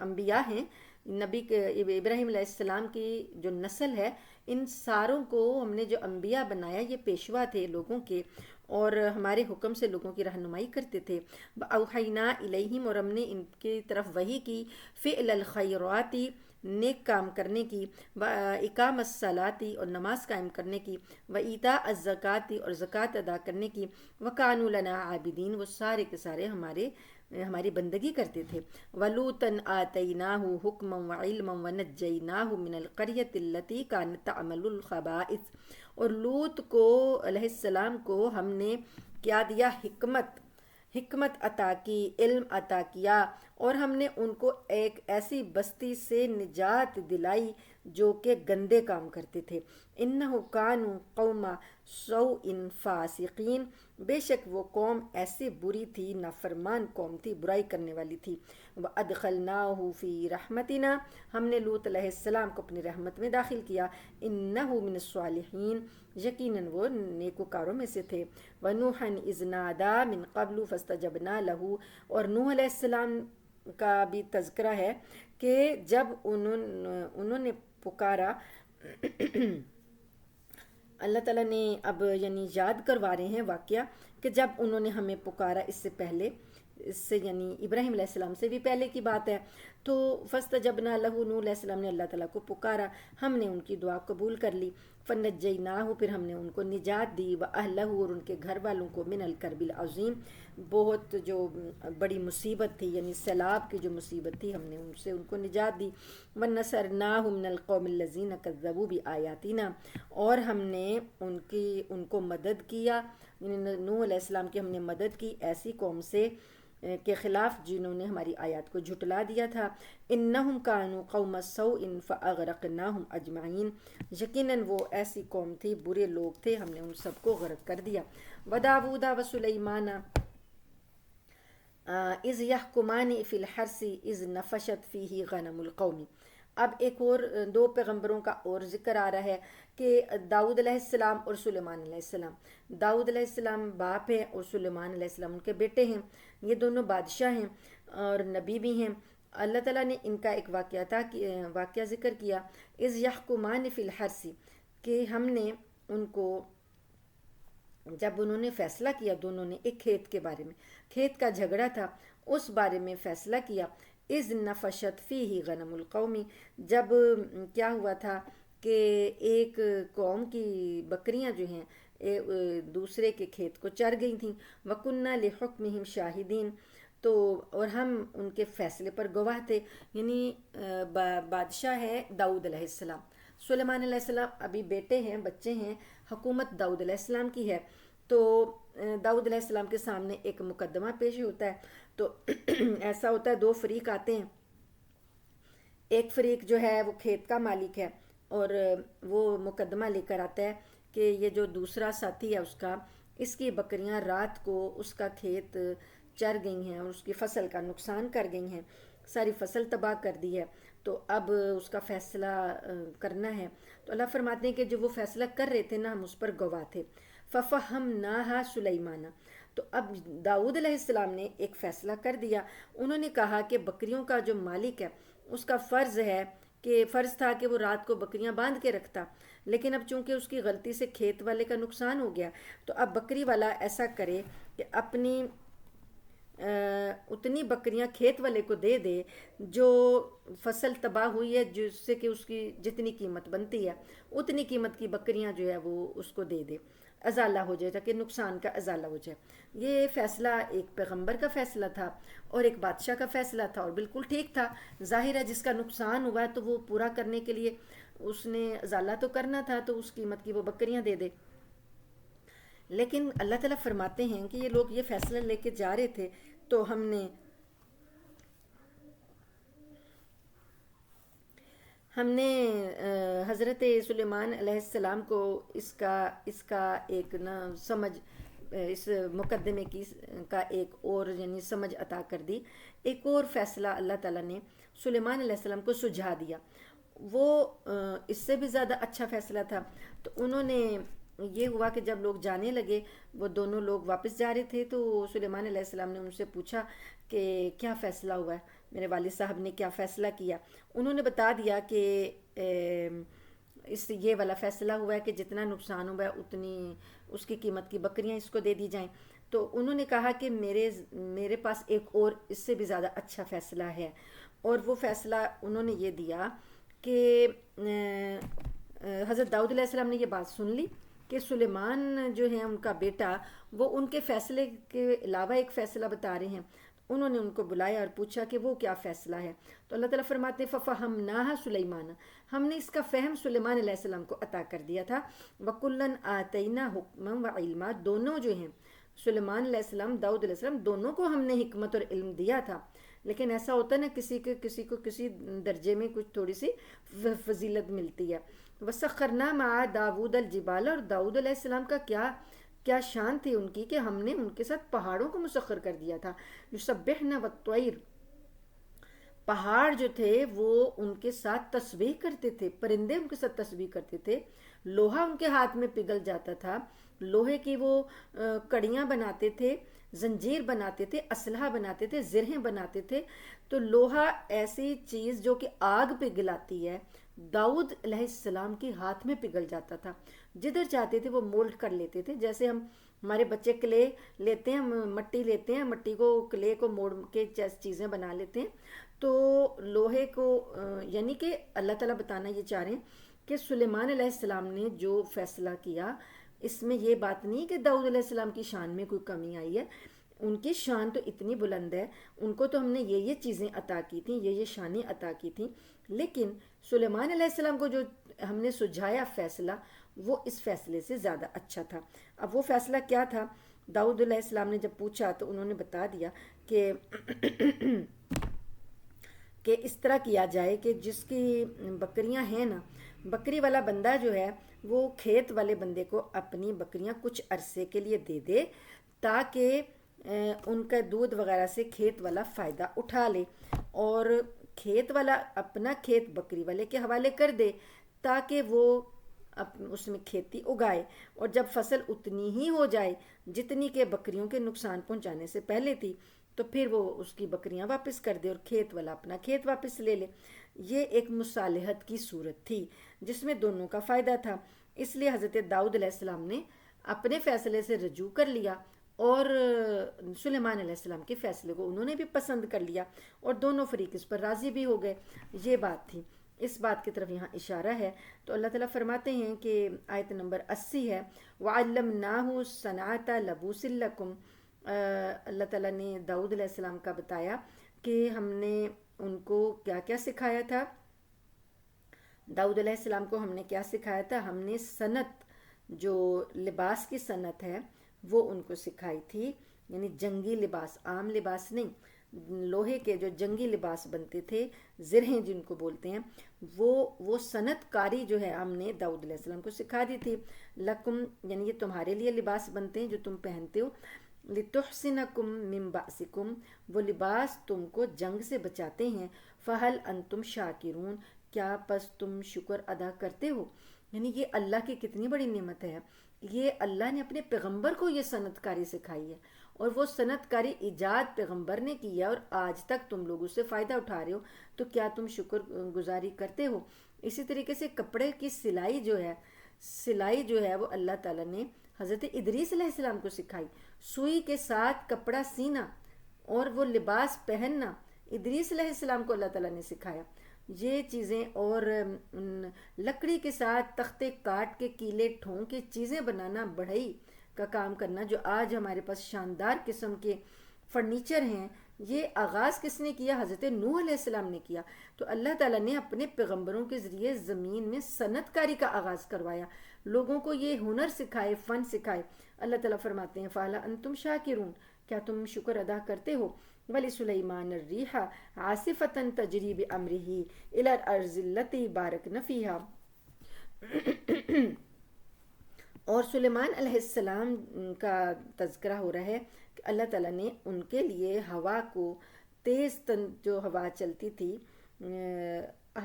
انبیاء ہیں، نبی ابراہیم علیہ السلام کی جو نسل ہے، ان ساروں کو ہم نے جو انبیاء بنایا یہ پیشوا تھے لوگوں کے، اور ہمارے حکم سے لوگوں کی رہنمائی کرتے تھے۔ اوحینا الیہم، اور ہم نے ان کی طرف وحی کی، فعل الخیرات، نیک کام کرنے کی، اقام الصلاۃ، اور نماز قائم کرنے کی، وایتاء الزکوٰۃ، اور زکوٰۃ ادا کرنے کی، وکانوا لنا عابدین، وہ سارے کے سارے ہماری بندگی کرتے تھے۔ وَلُوطًا آتَيْنَاهُ حُكْمًا وَعِلْمًا وَنَجَّيْنَاهُ مِنَ الْقَرْيَةِ الَّتِي كَانَتْ تَعْمَلُ الْخَبَائِثَ، اور لوط کو علیہ السلام کو ہم نے کیا دیا؟ حکمت عطا کی، علم عطا کیا، اور ہم نے ان کو ایک ایسی بستی سے نجات دلائی جو کہ گندے کام کرتے تھے۔ انہو کانوا قوم سوء فاسقین، بے شک وہ قوم ایسی بری تھی، نافرمان قوم تھی، برائی کرنے والی تھی۔ وَأَدْخَلْنَاهُ فِي رَحْمَتِنَا، ہم نے لوط علیہ السلام کو اپنی رحمت میں داخل کیا۔ إِنَّهُ مِنَ الصَّالِحِينَ، یقیناً وہ نیکوکاروں میں سے تھے۔ وَنُوحًا إِذْ نَادَىٰ مِن قَبْلُ فَاسْتَجَبْنَا لَهُ، اور نوح علیہ السلام کا بھی تذکرہ ہے کہ جب انہوں نے پکارا، اللہ تعالیٰ نے اب یعنی یاد کروا رہے ہیں واقعہ کہ جب انہوں نے ہمیں پکارا اس سے پہلے، اس سے یعنی ابراہیم علیہ السلام سے بھی پہلے کی بات ہے، تو فاستجبنا لہ، نوح علیہ السلام نے اللہ تعالیٰ کو پکارا، ہم نے ان کی دعا قبول کر لی۔ فنجیناہ، پھر ہم نے ان کو نجات دی، واہلہ، اور ان کے گھر والوں کو، من الکرب العظیم، بہت جو بڑی مصیبت تھی، یعنی سیلاب کی جو مصیبت تھی، ہم نے ان سے ان کو نجات دی۔ ونصرناہ من القوم الذین کذبوا بآیاتنا، اور ہم نے ان کو مدد کیا، یعنی نوح علیہ السلام کی ہم نے مدد کی ایسی قوم سے کے خلاف جنہوں نے ہماری آیات کو جھٹلا دیا تھا۔ انہم کانوا قوم سوء فاغرقناہم اجمعین، یقیناً وہ ایسی قوم تھی، برے لوگ تھے، ہم نے ان سب کو غرق کر دیا۔ وداود وسلیمان اذ یحکمان فی الحرث اذ نفشت فیہ غنم القوم، اب ایک اور 2 پیغمبروں کا اور ذکر آ رہا ہے کہ داؤد علیہ السلام اور سلیمان علیہ السلام۔ داؤد علیہ السلام باپ ہیں اور سلیمان علیہ السلام ان کے بیٹے ہیں، یہ دونوں بادشاہ ہیں اور نبی بھی ہیں۔ اللہ تعالیٰ نے ان کا ایک واقعہ ذکر کیا، اذ یحکمان فی الحرث، کہ ہم نے ان کو، جب انہوں نے فیصلہ کیا دونوں نے ایک کھیت کے بارے میں، کھیت کا جھگڑا تھا، اس بارے میں فیصلہ کیا، اذ نفشت فیہ غنم القومی، جب کیا ہوا تھا کہ ایک قوم کی بکریاں جو ہیں دوسرے کے کھیت کو چر گئی تھیں، وَكُنَّا لِحُكْمِهِمْ شَاهِدِينَ، تو اور ہم ان کے فیصلے پر گواہ تھے، یعنی بادشاہ ہے داؤد علیہ السلام، سلیمان علیہ السلام ابھی بیٹے ہیں، بچے ہیں، حکومت داؤد علیہ السلام کی ہے۔ تو داؤد علیہ السلام کے سامنے ایک مقدمہ پیش ہوتا ہے، تو ایسا ہوتا ہے 2 فریق آتے ہیں، ایک فریق جو ہے وہ کھیت کا مالک ہے، اور وہ مقدمہ لے کر آتا ہے کہ یہ جو دوسرا ساتھی ہے اس کی بکریاں رات کو اس کا کھیت چر گئی ہیں اور اس کی فصل کا نقصان کر گئی ہیں، ساری فصل تباہ کر دی ہے، تو اب اس کا فیصلہ کرنا ہے۔ تو اللہ فرماتے ہیں کہ جو وہ فیصلہ کر رہے تھے نا، ہم اس پر گواہ تھے۔ فَفَهَّمْنَاهَا سُلَيْمَانَ، تو اب داؤد علیہ السلام نے ایک فیصلہ کر دیا۔ انہوں نے کہا کہ بکریوں کا جو مالک ہے اس کا فرض تھا کہ وہ رات کو بکریاں باندھ کے رکھتا، لیکن اب چونکہ اس کی غلطی سے کھیت والے کا نقصان ہو گیا، تو اب بکری والا ایسا کرے کہ اپنی اتنی بکریاں کھیت والے کو دے دے جو فصل تباہ ہوئی ہے، جس سے کہ اس کی جتنی قیمت بنتی ہے اتنی قیمت کی بکریاں جو ہے وہ اس کو دے دے، ازالہ ہو جائے، تاکہ نقصان کا ازالہ ہو جائے۔ یہ فیصلہ ایک پیغمبر کا فیصلہ تھا اور ایک بادشاہ کا فیصلہ تھا، اور بالکل ٹھیک تھا۔ ظاہر ہے جس کا نقصان ہوا ہے تو وہ پورا کرنے کے لیے اس نے ازالہ تو کرنا تھا، تو اس قیمت کی وہ بکریاں دے دے۔ لیکن اللہ تعالیٰ فرماتے ہیں کہ یہ لوگ یہ فیصلہ لے کے جا رہے تھے، تو ہم نے حضرت سلیمان علیہ السلام کو اس کا ایک سمجھ، اس مقدمے کا ایک اور یعنی سمجھ عطا کر دی۔ ایک اور فیصلہ اللہ تعالیٰ نے سلیمان علیہ السلام کو سجھا دیا، وہ اس سے بھی زیادہ اچھا فیصلہ تھا۔ تو انہوں نے، یہ ہوا کہ جب لوگ جانے لگے، وہ دونوں لوگ واپس جا رہے تھے، تو سلیمان علیہ السلام نے ان سے پوچھا کہ کیا فیصلہ ہوا ہے، میرے والد صاحب نے کیا فیصلہ کیا؟ انہوں نے بتا دیا کہ یہ والا فیصلہ ہوا ہے کہ جتنا نقصان ہوا ہے اتنی اس کی قیمت کی بکریاں اس کو دے دی جائیں۔ تو انہوں نے کہا کہ میرے پاس ایک اور اس سے بھی زیادہ اچھا فیصلہ ہے، اور وہ فیصلہ انہوں نے یہ دیا کہ حضرت داؤد علیہ السلام نے یہ بات سن لی کہ سلیمان جو ہے ان کا بیٹا، وہ ان کے فیصلے کے علاوہ ایک فیصلہ بتا رہے ہیں۔ انہوں نے ان کو بلایا اور پوچھا کہ وہ کیا فیصلہ ہے؟ تو اللہ تعالیٰ فرماتے ہیں فَفَهَمْنَاهَا سُلَيْمَانَ، ہم نے اس کا فہم سلیمان علیہ السلام کو عطا کر دیا تھا۔ وَكُلًّا آتَيْنَا حُكْمًا وَعِلْمًا، دونوں جو ہیں سلیمان علیہ السلام، داؤد علیہ السلام، دونوں کو ہم نے حکمت اور علم دیا تھا۔ لیکن ایسا ہوتا ہے نا، کسی کو کسی درجے میں کچھ تھوڑی سی فضیلت ملتی ہے۔ وَسَخَّرْنَا مَعَ دَاوُودَ الْجِبَالَ، اور داؤد علیہ السلام کا کیا شان تھی ان کی کہ ہم نے ان کے ساتھ پہاڑوں کو مسخر کر دیا تھا۔ یسبحن والطیر، پہاڑ جو تھے وہ ان کے ساتھ تسبیح کرتے تھے، پرندے ان کے ساتھ تسبیح کرتے تھے، لوہا ان کے ہاتھ میں پگھل جاتا تھا، لوہے کی وہ کڑیاں بناتے تھے، زنجیر بناتے تھے، اسلحہ بناتے تھے، زرہیں بناتے تھے۔ تو لوہا ایسی چیز جو کہ آگ پگھلاتی ہے، داؤد علیہ السلام کے ہاتھ میں پگھل جاتا تھا، جدھر چاہتے تھے وہ مولڈ کر لیتے تھے۔ جیسے ہمارے بچے کلے لیتے ہیں، مٹی لیتے ہیں، مٹی کو کلے کو موڑ کے چیزیں بنا لیتے ہیں، تو لوہے کو یعنی کہ اللہ تعالیٰ بتانا یہ چاہ رہے ہیں کہ سلیمان علیہ السلام نے جو فیصلہ کیا، اس میں یہ بات نہیں کہ داؤد علیہ السلام کی شان میں کوئی کمی آئی ہے، ان کی شان تو اتنی بلند ہے، ان کو تو ہم نے یہ چیزیں عطا کی تھیں، یہ شانیں عطا کی تھیں، لیکن سلیمان علیہ السلام کو جو ہم نے سجھایا فیصلہ، وہ اس فیصلے سے زیادہ اچھا تھا۔ اب وہ فیصلہ کیا تھا؟ داؤد علیہ السلام نے جب پوچھا تو انہوں نے بتا دیا کہ اس طرح کیا جائے کہ جس کی بکریاں ہیں نا، بکری والا بندہ جو ہے وہ کھیت والے بندے کو اپنی بکریاں کچھ عرصے کے لیے دے دے، تاکہ ان کا دودھ وغیرہ سے کھیت والا فائدہ اٹھا لے، اور کھیت والا اپنا کھیت بکری والے کے حوالے کر دے، تاکہ وہ اس میں کھیتی اگائے، اور جب فصل اتنی ہی ہو جائے جتنی کہ بکریوں کے نقصان پہنچانے سے پہلے تھی، تو پھر وہ اس کی بکریاں واپس کر دے اور کھیت والا اپنا کھیت واپس لے لے۔ یہ ایک مصالحت کی صورت تھی جس میں دونوں کا فائدہ تھا، اس لیے حضرت داؤد علیہ السلام نے اپنے فیصلے سے رجوع کر لیا، اور سلیمان علیہ السلام کے فیصلے کو انہوں نے بھی پسند کر لیا، اور دونوں فریق اس پر راضی بھی ہو گئے۔ یہ بات تھی، اس بات کی طرف یہاں اشارہ ہے۔ تو اللہ تعالیٰ فرماتے ہیں کہ آیت نمبر 80 ہے، وَعَلَّمْنَاهُ صَنْعَةَ لَبُوسٍ لَكُمْ، اللہ تعالیٰ نے داؤد علیہ السلام کا بتایا کہ ہم نے ان کو کیا کیا سکھایا تھا۔ داؤد علیہ السلام کو ہم نے کیا سکھایا تھا؟ ہم نے صنعت، جو لباس کی صنعت ہے، وہ ان کو سکھائی تھی، یعنی جنگی لباس، عام لباس نہیں، لوہے کے جو جنگی لباس بنتے تھے، زرہیں جن کو بولتے ہیں، وہ صنعت کاری جو ہے ہم نے داؤد علیہ السلام کو سکھا دی تھی. لکم یعنی یہ تمہارے لیے لباس بنتے ہیں جو تم پہنتے ہو. لتحسنکم من بأسکم، وہ لباس تم کو جنگ سے بچاتے ہیں. فہل انتم شاکرون، کیا پس تم شکر ادا کرتے ہو. یعنی یہ اللہ کی کتنی بڑی نعمت ہے. یہ اللہ نے اپنے پیغمبر کو یہ صنعت کاری سکھائی ہے، اور وہ صنعت کاری ایجاد پیغمبر نے کی ہے، اور آج تک تم لوگ اس سے فائدہ اٹھا رہے ہو. تو کیا تم شکر گزاری کرتے ہو. اسی طریقے سے کپڑے کی سلائی جو ہے وہ اللہ تعالیٰ نے حضرت ادریس علیہ السلام کو سکھائی. سوئی کے ساتھ کپڑا سینا اور وہ لباس پہننا ادریس علیہ السلام کو اللہ تعالیٰ نے سکھایا. یہ چیزیں، اور لکڑی کے ساتھ تختے کاٹ کے کیلے ٹھونک کے چیزیں بنانا، بڑھئی کا کام کرنا، جو آج ہمارے پاس شاندار قسم کے فرنیچر ہیں، یہ آغاز کس نے کیا؟ حضرت نوح علیہ السلام نے کیا. تو اللہ تعالیٰ نے اپنے پیغمبروں کے ذریعے زمین میں صنعت کاری کا آغاز کروایا، لوگوں کو یہ ہنر سکھائے، فن سکھائے. اللہ تعالیٰ فرماتے ہیں فَعَلَا أَنْتُمْ شَاكِرُونَ، کیا تم شکر ادا کرتے ہو. وَلِسُلَيْمَانَ الرِّيحَ عَاصِفَةً تَجْرِي بِأَمْرِهِ إِلَى الْأَرْضِ الَّتِي بَارَكْنَا فِيهَا. اور سلیمان علیہ السلام کا تذکرہ ہو رہا ہے کہ اللہ تعالیٰ نے ان کے لیے ہوا کو جو ہوا چلتی تھی،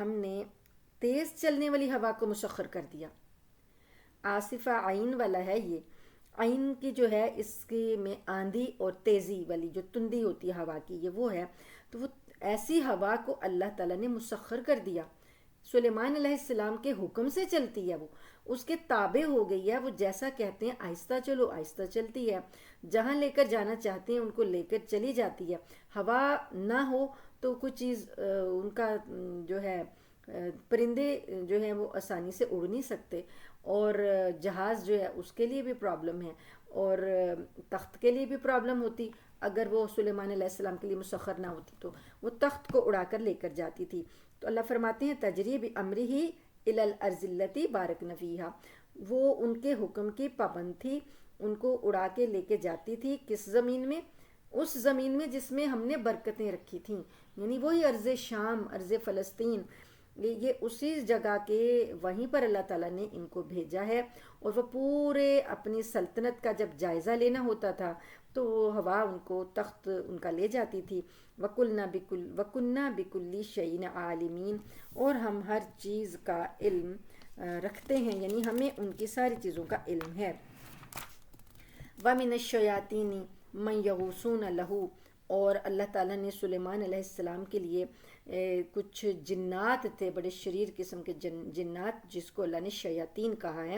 ہم نے تیز چلنے والی ہوا کو مسخر کر دیا. آصفہ عین والا ہے یہ. عین کی جو ہے اس کی میں آندھی اور تیزی والی جو تندی ہوتی ہے ہوا کی، یہ وہ ہے. تو وہ ایسی ہوا کو اللہ تعالیٰ نے مسخر کر دیا. سلیمان علیہ السلام کے حکم سے چلتی ہے، وہ اس کے تابع ہو گئی ہے. وہ جیسا کہتے ہیں آہستہ چلو آہستہ چلتی ہے، جہاں لے کر جانا چاہتے ہیں ان کو لے کر چلی جاتی ہے. ہوا نہ ہو تو کچھ چیز ان کا جو ہے پرندے جو ہیں وہ آسانی سے اڑ نہیں سکتے، اور جہاز جو ہے اس کے لیے بھی پرابلم ہے، اور تخت کے لیے بھی پرابلم ہوتی. اگر وہ سلیمان علیہ السلام کے لیے مسخر نہ ہوتی تو وہ تخت کو اڑا کر لے کر جاتی تھی. تو اللہ فرماتے ہیں تجری بامرہ الی الارض التی بارکنا فیہا، وہ ان کے حکم کی پابند تھی، ان کو اڑا کے لے کے جاتی تھی. کس زمین میں؟ اس زمین میں جس میں ہم نے برکتیں رکھی تھیں، یعنی وہی ارض شام، ارض فلسطین. یہ اسی جگہ کے وہیں پر اللہ تعالیٰ نے ان کو بھیجا ہے. اور وہ پورے اپنی سلطنت کا جب جائزہ لینا ہوتا تھا تو ہوا ان کو تخت ان کا لے جاتی تھی. وَكُنَّا بِكُلِّ شَيْءٍ عَالِمِينَ، اور ہم ہر چیز کا علم رکھتے ہیں، یعنی ہمیں ان کی ساری چیزوں کا علم ہے. وَمِنَ الشَّيَاطِينِ مَن يَغُوصُونَ لَهُ، اور اللہ تعالیٰ نے سلیمان علیہ السلام کے لیے کچھ جنات تھے، بڑے شریر قسم کے جنات، جس کو اللہ نے شیاطین کہا ہے،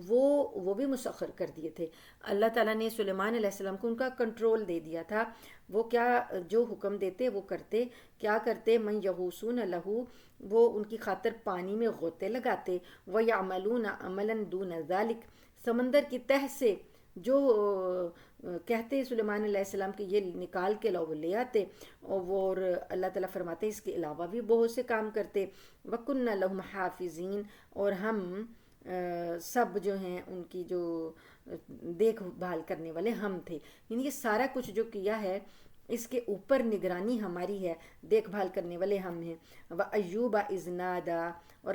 وہ بھی مسخر کر دیے تھے. اللہ تعالیٰ نے سلیمان علیہ السلام کو ان کا کنٹرول دے دیا تھا. وہ کیا جو حکم دیتے وہ کرتے. کیا کرتے؟ من یغوصون لہو، وہ ان کی خاطر پانی میں غوطے لگاتے. وَيَعْمَلُونَ عَمَلًا دُونَ ذَلِكَ، سمندر کی تہ سے جو کہتے سلیمان علیہ السلام کہ یہ نکال کے لاؤ، وہ لے آتے. اور اللہ تعالیٰ فرماتے اس کے علاوہ بھی بہت سے کام کرتے. وَكُنَّا لَهُمْ حَافِظِينَ، اور ہم سب جو ہیں ان کی جو دیکھ بھال کرنے والے ہم تھے. یعنی یہ سارا کچھ جو کیا ہے اس کے اوپر نگرانی ہماری ہے، دیکھ بھال کرنے والے ہم ہیں. وَأَيُّوبَ إِذْ نَادَى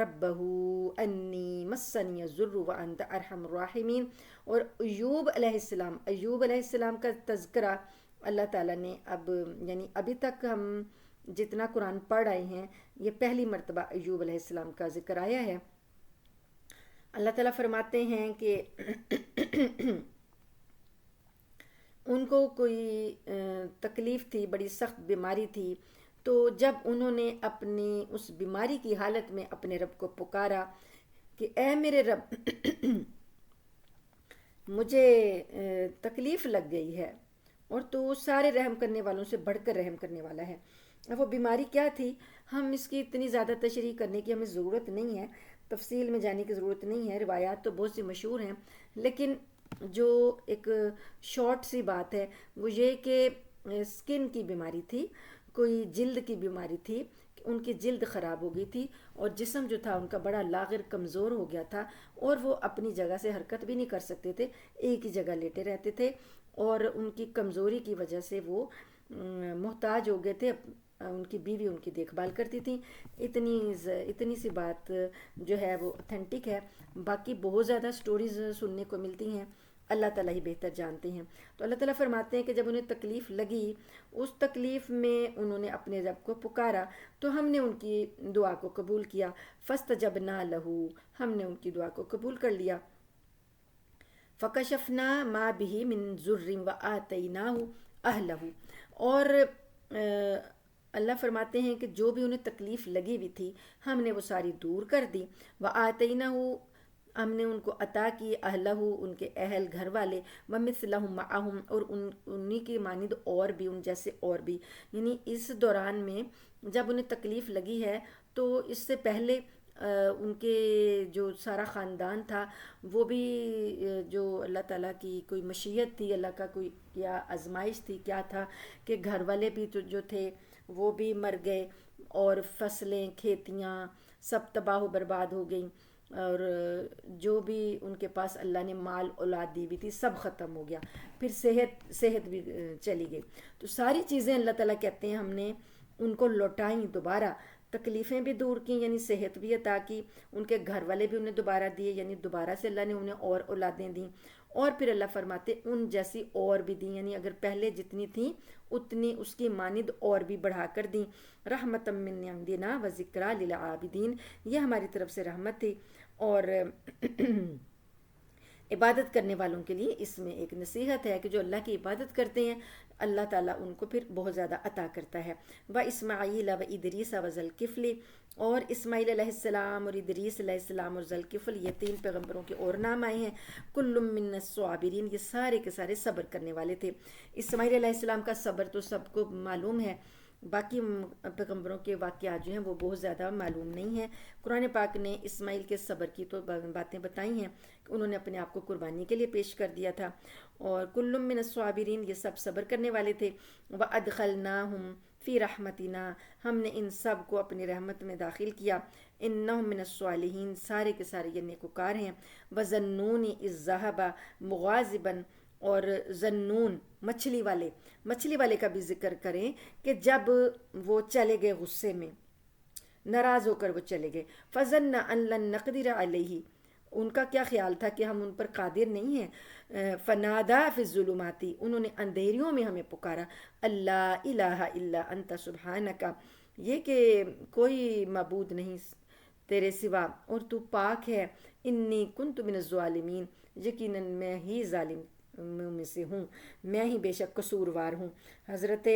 رَبَّهُ أَنِّي مَسَّنِيَ الضُّرُّ وَأَنْتَ أَرْحَمُ الرَّاحِمِينَ. اور ایوب علیہ السلام کا تذکرہ اللہ تعالیٰ نے یعنی ابھی تک ہم جتنا قرآن پڑھ رہے ہیں یہ پہلی مرتبہ ایوب علیہ السلام کا ذکر آیا ہے. اللہ تعالیٰ فرماتے ہیں کہ ان کو کوئی تکلیف تھی، بڑی سخت بیماری تھی. تو جب انہوں نے اپنی اس بیماری کی حالت میں اپنے رب کو پکارا کہ اے میرے رب مجھے تکلیف لگ گئی ہے، اور تو سارے رحم کرنے والوں سے بڑھ کر رحم کرنے والا ہے. اب وہ بیماری کیا تھی ہم اس کی اتنی زیادہ تشریح کرنے کی ہمیں ضرورت نہیں ہے، تفصیل میں جانے کی ضرورت نہیں ہے. روایات تو بہت سی مشہور ہیں، لیکن جو ایک شارٹ سی بات ہے وہ یہ کہ اسکن کی بیماری تھی، کوئی جلد کی بیماری تھی، ان کی جلد خراب ہو گئی تھی، اور جسم جو تھا ان کا بڑا لاغر کمزور ہو گیا تھا، اور وہ اپنی جگہ سے حرکت بھی نہیں کر سکتے تھے، ایک ہی جگہ لیٹے رہتے تھے. اور ان کی کمزوری کی وجہ سے وہ محتاج ہو گئے تھے، ان کی بیوی ان کی دیکھ بھال کرتی تھی۔ اتنی سی بات جو ہے وہ اتھینٹک ہے، باقی بہت زیادہ سٹوریز سننے کو ملتی ہیں، اللہ تعالیٰ ہی بہتر جانتے ہیں۔ تو اللہ تعالیٰ فرماتے ہیں کہ جب انہیں تکلیف لگی، اس تکلیف میں انہوں نے اپنے رب کو پکارا تو ہم نے ان کی دعا کو قبول کیا، فاستجبنا لہ، ہم نے ان کی دعا کو قبول کر لیا، فکشفنا ما به من ضر وآتیناہ اہلہ۔ اور اللہ فرماتے ہیں کہ جو بھی انہیں تکلیف لگی ہوئی تھی ہم نے وہ ساری دور کر دی، وآتیناہ، ہم نے ان کو عطا کی، اہلہ، ان کے اہل گھر والے، ومثلہم معہم، اور انہی کی مانند اور بھی، ان جیسے اور بھی، یعنی اس دوران میں جب انہیں تکلیف لگی ہے تو اس سے پہلے ان کے جو سارا خاندان تھا وہ بھی جو اللہ تعالیٰ کی کوئی مشیت تھی، اللہ کا کوئی کیا آزمائش تھی، کیا تھا کہ گھر والے بھی جو تھے وہ بھی مر گئے، اور فصلیں، کھیتیاں سب تباہ و برباد ہو گئیں، اور جو بھی ان کے پاس اللہ نے مال اولاد دی ہوئی تھی سب ختم ہو گیا، پھر صحت بھی چلی گئی۔ تو ساری چیزیں اللہ تعالیٰ کہتے ہیں ہم نے ان کو لوٹائیں دوبارہ، تکلیفیں بھی دور کی یعنی صحت بھی عطا کی، ان کے گھر والے بھی انہیں دوبارہ دیے یعنی دوبارہ سے اللہ نے انہیں اور اولادیں دیں، اور پھر اللہ فرماتے ان جیسی اور بھی دیں، یعنی اگر پہلے جتنی تھیں اتنی اس کی مانند اور بھی بڑھا کر دیں، رحمتا من عندنا و ذکریٰ للعابدین، یہ ہماری طرف سے رحمت تھی، اور عبادت کرنے والوں کے لیے اس میں ایک نصیحت ہے کہ جو اللہ کی عبادت کرتے ہیں اللہ تعالیٰ ان کو پھر بہت زیادہ عطا کرتا ہے۔ و اسماعیل و ادریس و ذوالکفل، اور اسماعیل علیہ السلام اور ادریس علیہ السلام اور ذوالکفل، یہ 3 پیغمبروں کے اور نام آئے ہیں۔ کل من الصابرین، یہ سارے کے سارے صبر کرنے والے تھے۔ اسماعیل علیہ السلام کا صبر تو سب کو معلوم ہے، باقی پیغمبروں کے واقعات جو ہیں وہ بہت زیادہ معلوم نہیں ہیں۔ قرآن پاک نے اسماعیل کے صبر کی تو باتیں بتائی ہیں کہ انہوں نے اپنے آپ کو قربانی کے لیے پیش کر دیا تھا، اور کل من الصابرین، یہ سب صبر کرنے والے تھے۔ وَأَدْخَلْنَاهُمْ فِي رَحْمَتِنَا، ہم نے ان سب کو اپنی رحمت میں داخل کیا۔ إِنَّهُم مِّنَ الصَّالِحِينَ، سارے کے سارے یہ نیکوکار ہیں۔ وَظَنُّونِ إِذ ذَّهَبَ مُغَاضِبًا، اور ذنون مچھلی والے کا بھی ذکر کریں کہ جب وہ چلے گئے غصے میں، ناراض ہو کر وہ چلے گئے، فظن ان لن نقدر علیہ، ان کا کیا خیال تھا کہ ہم ان پر قادر نہیں ہیں، فنادا فی الظلمات، انہوں نے اندھیریوں میں ہمیں پکارا، اللہ الہ الا انت سبحانک، یہ کہ کوئی معبود نہیں تیرے سوا اور تو پاک ہے، انی کنت من الظالمین، یقیناً میں ہی ظالم میں سے ہوں، میں ہی بے شک قصوروار ہوں۔ حضرت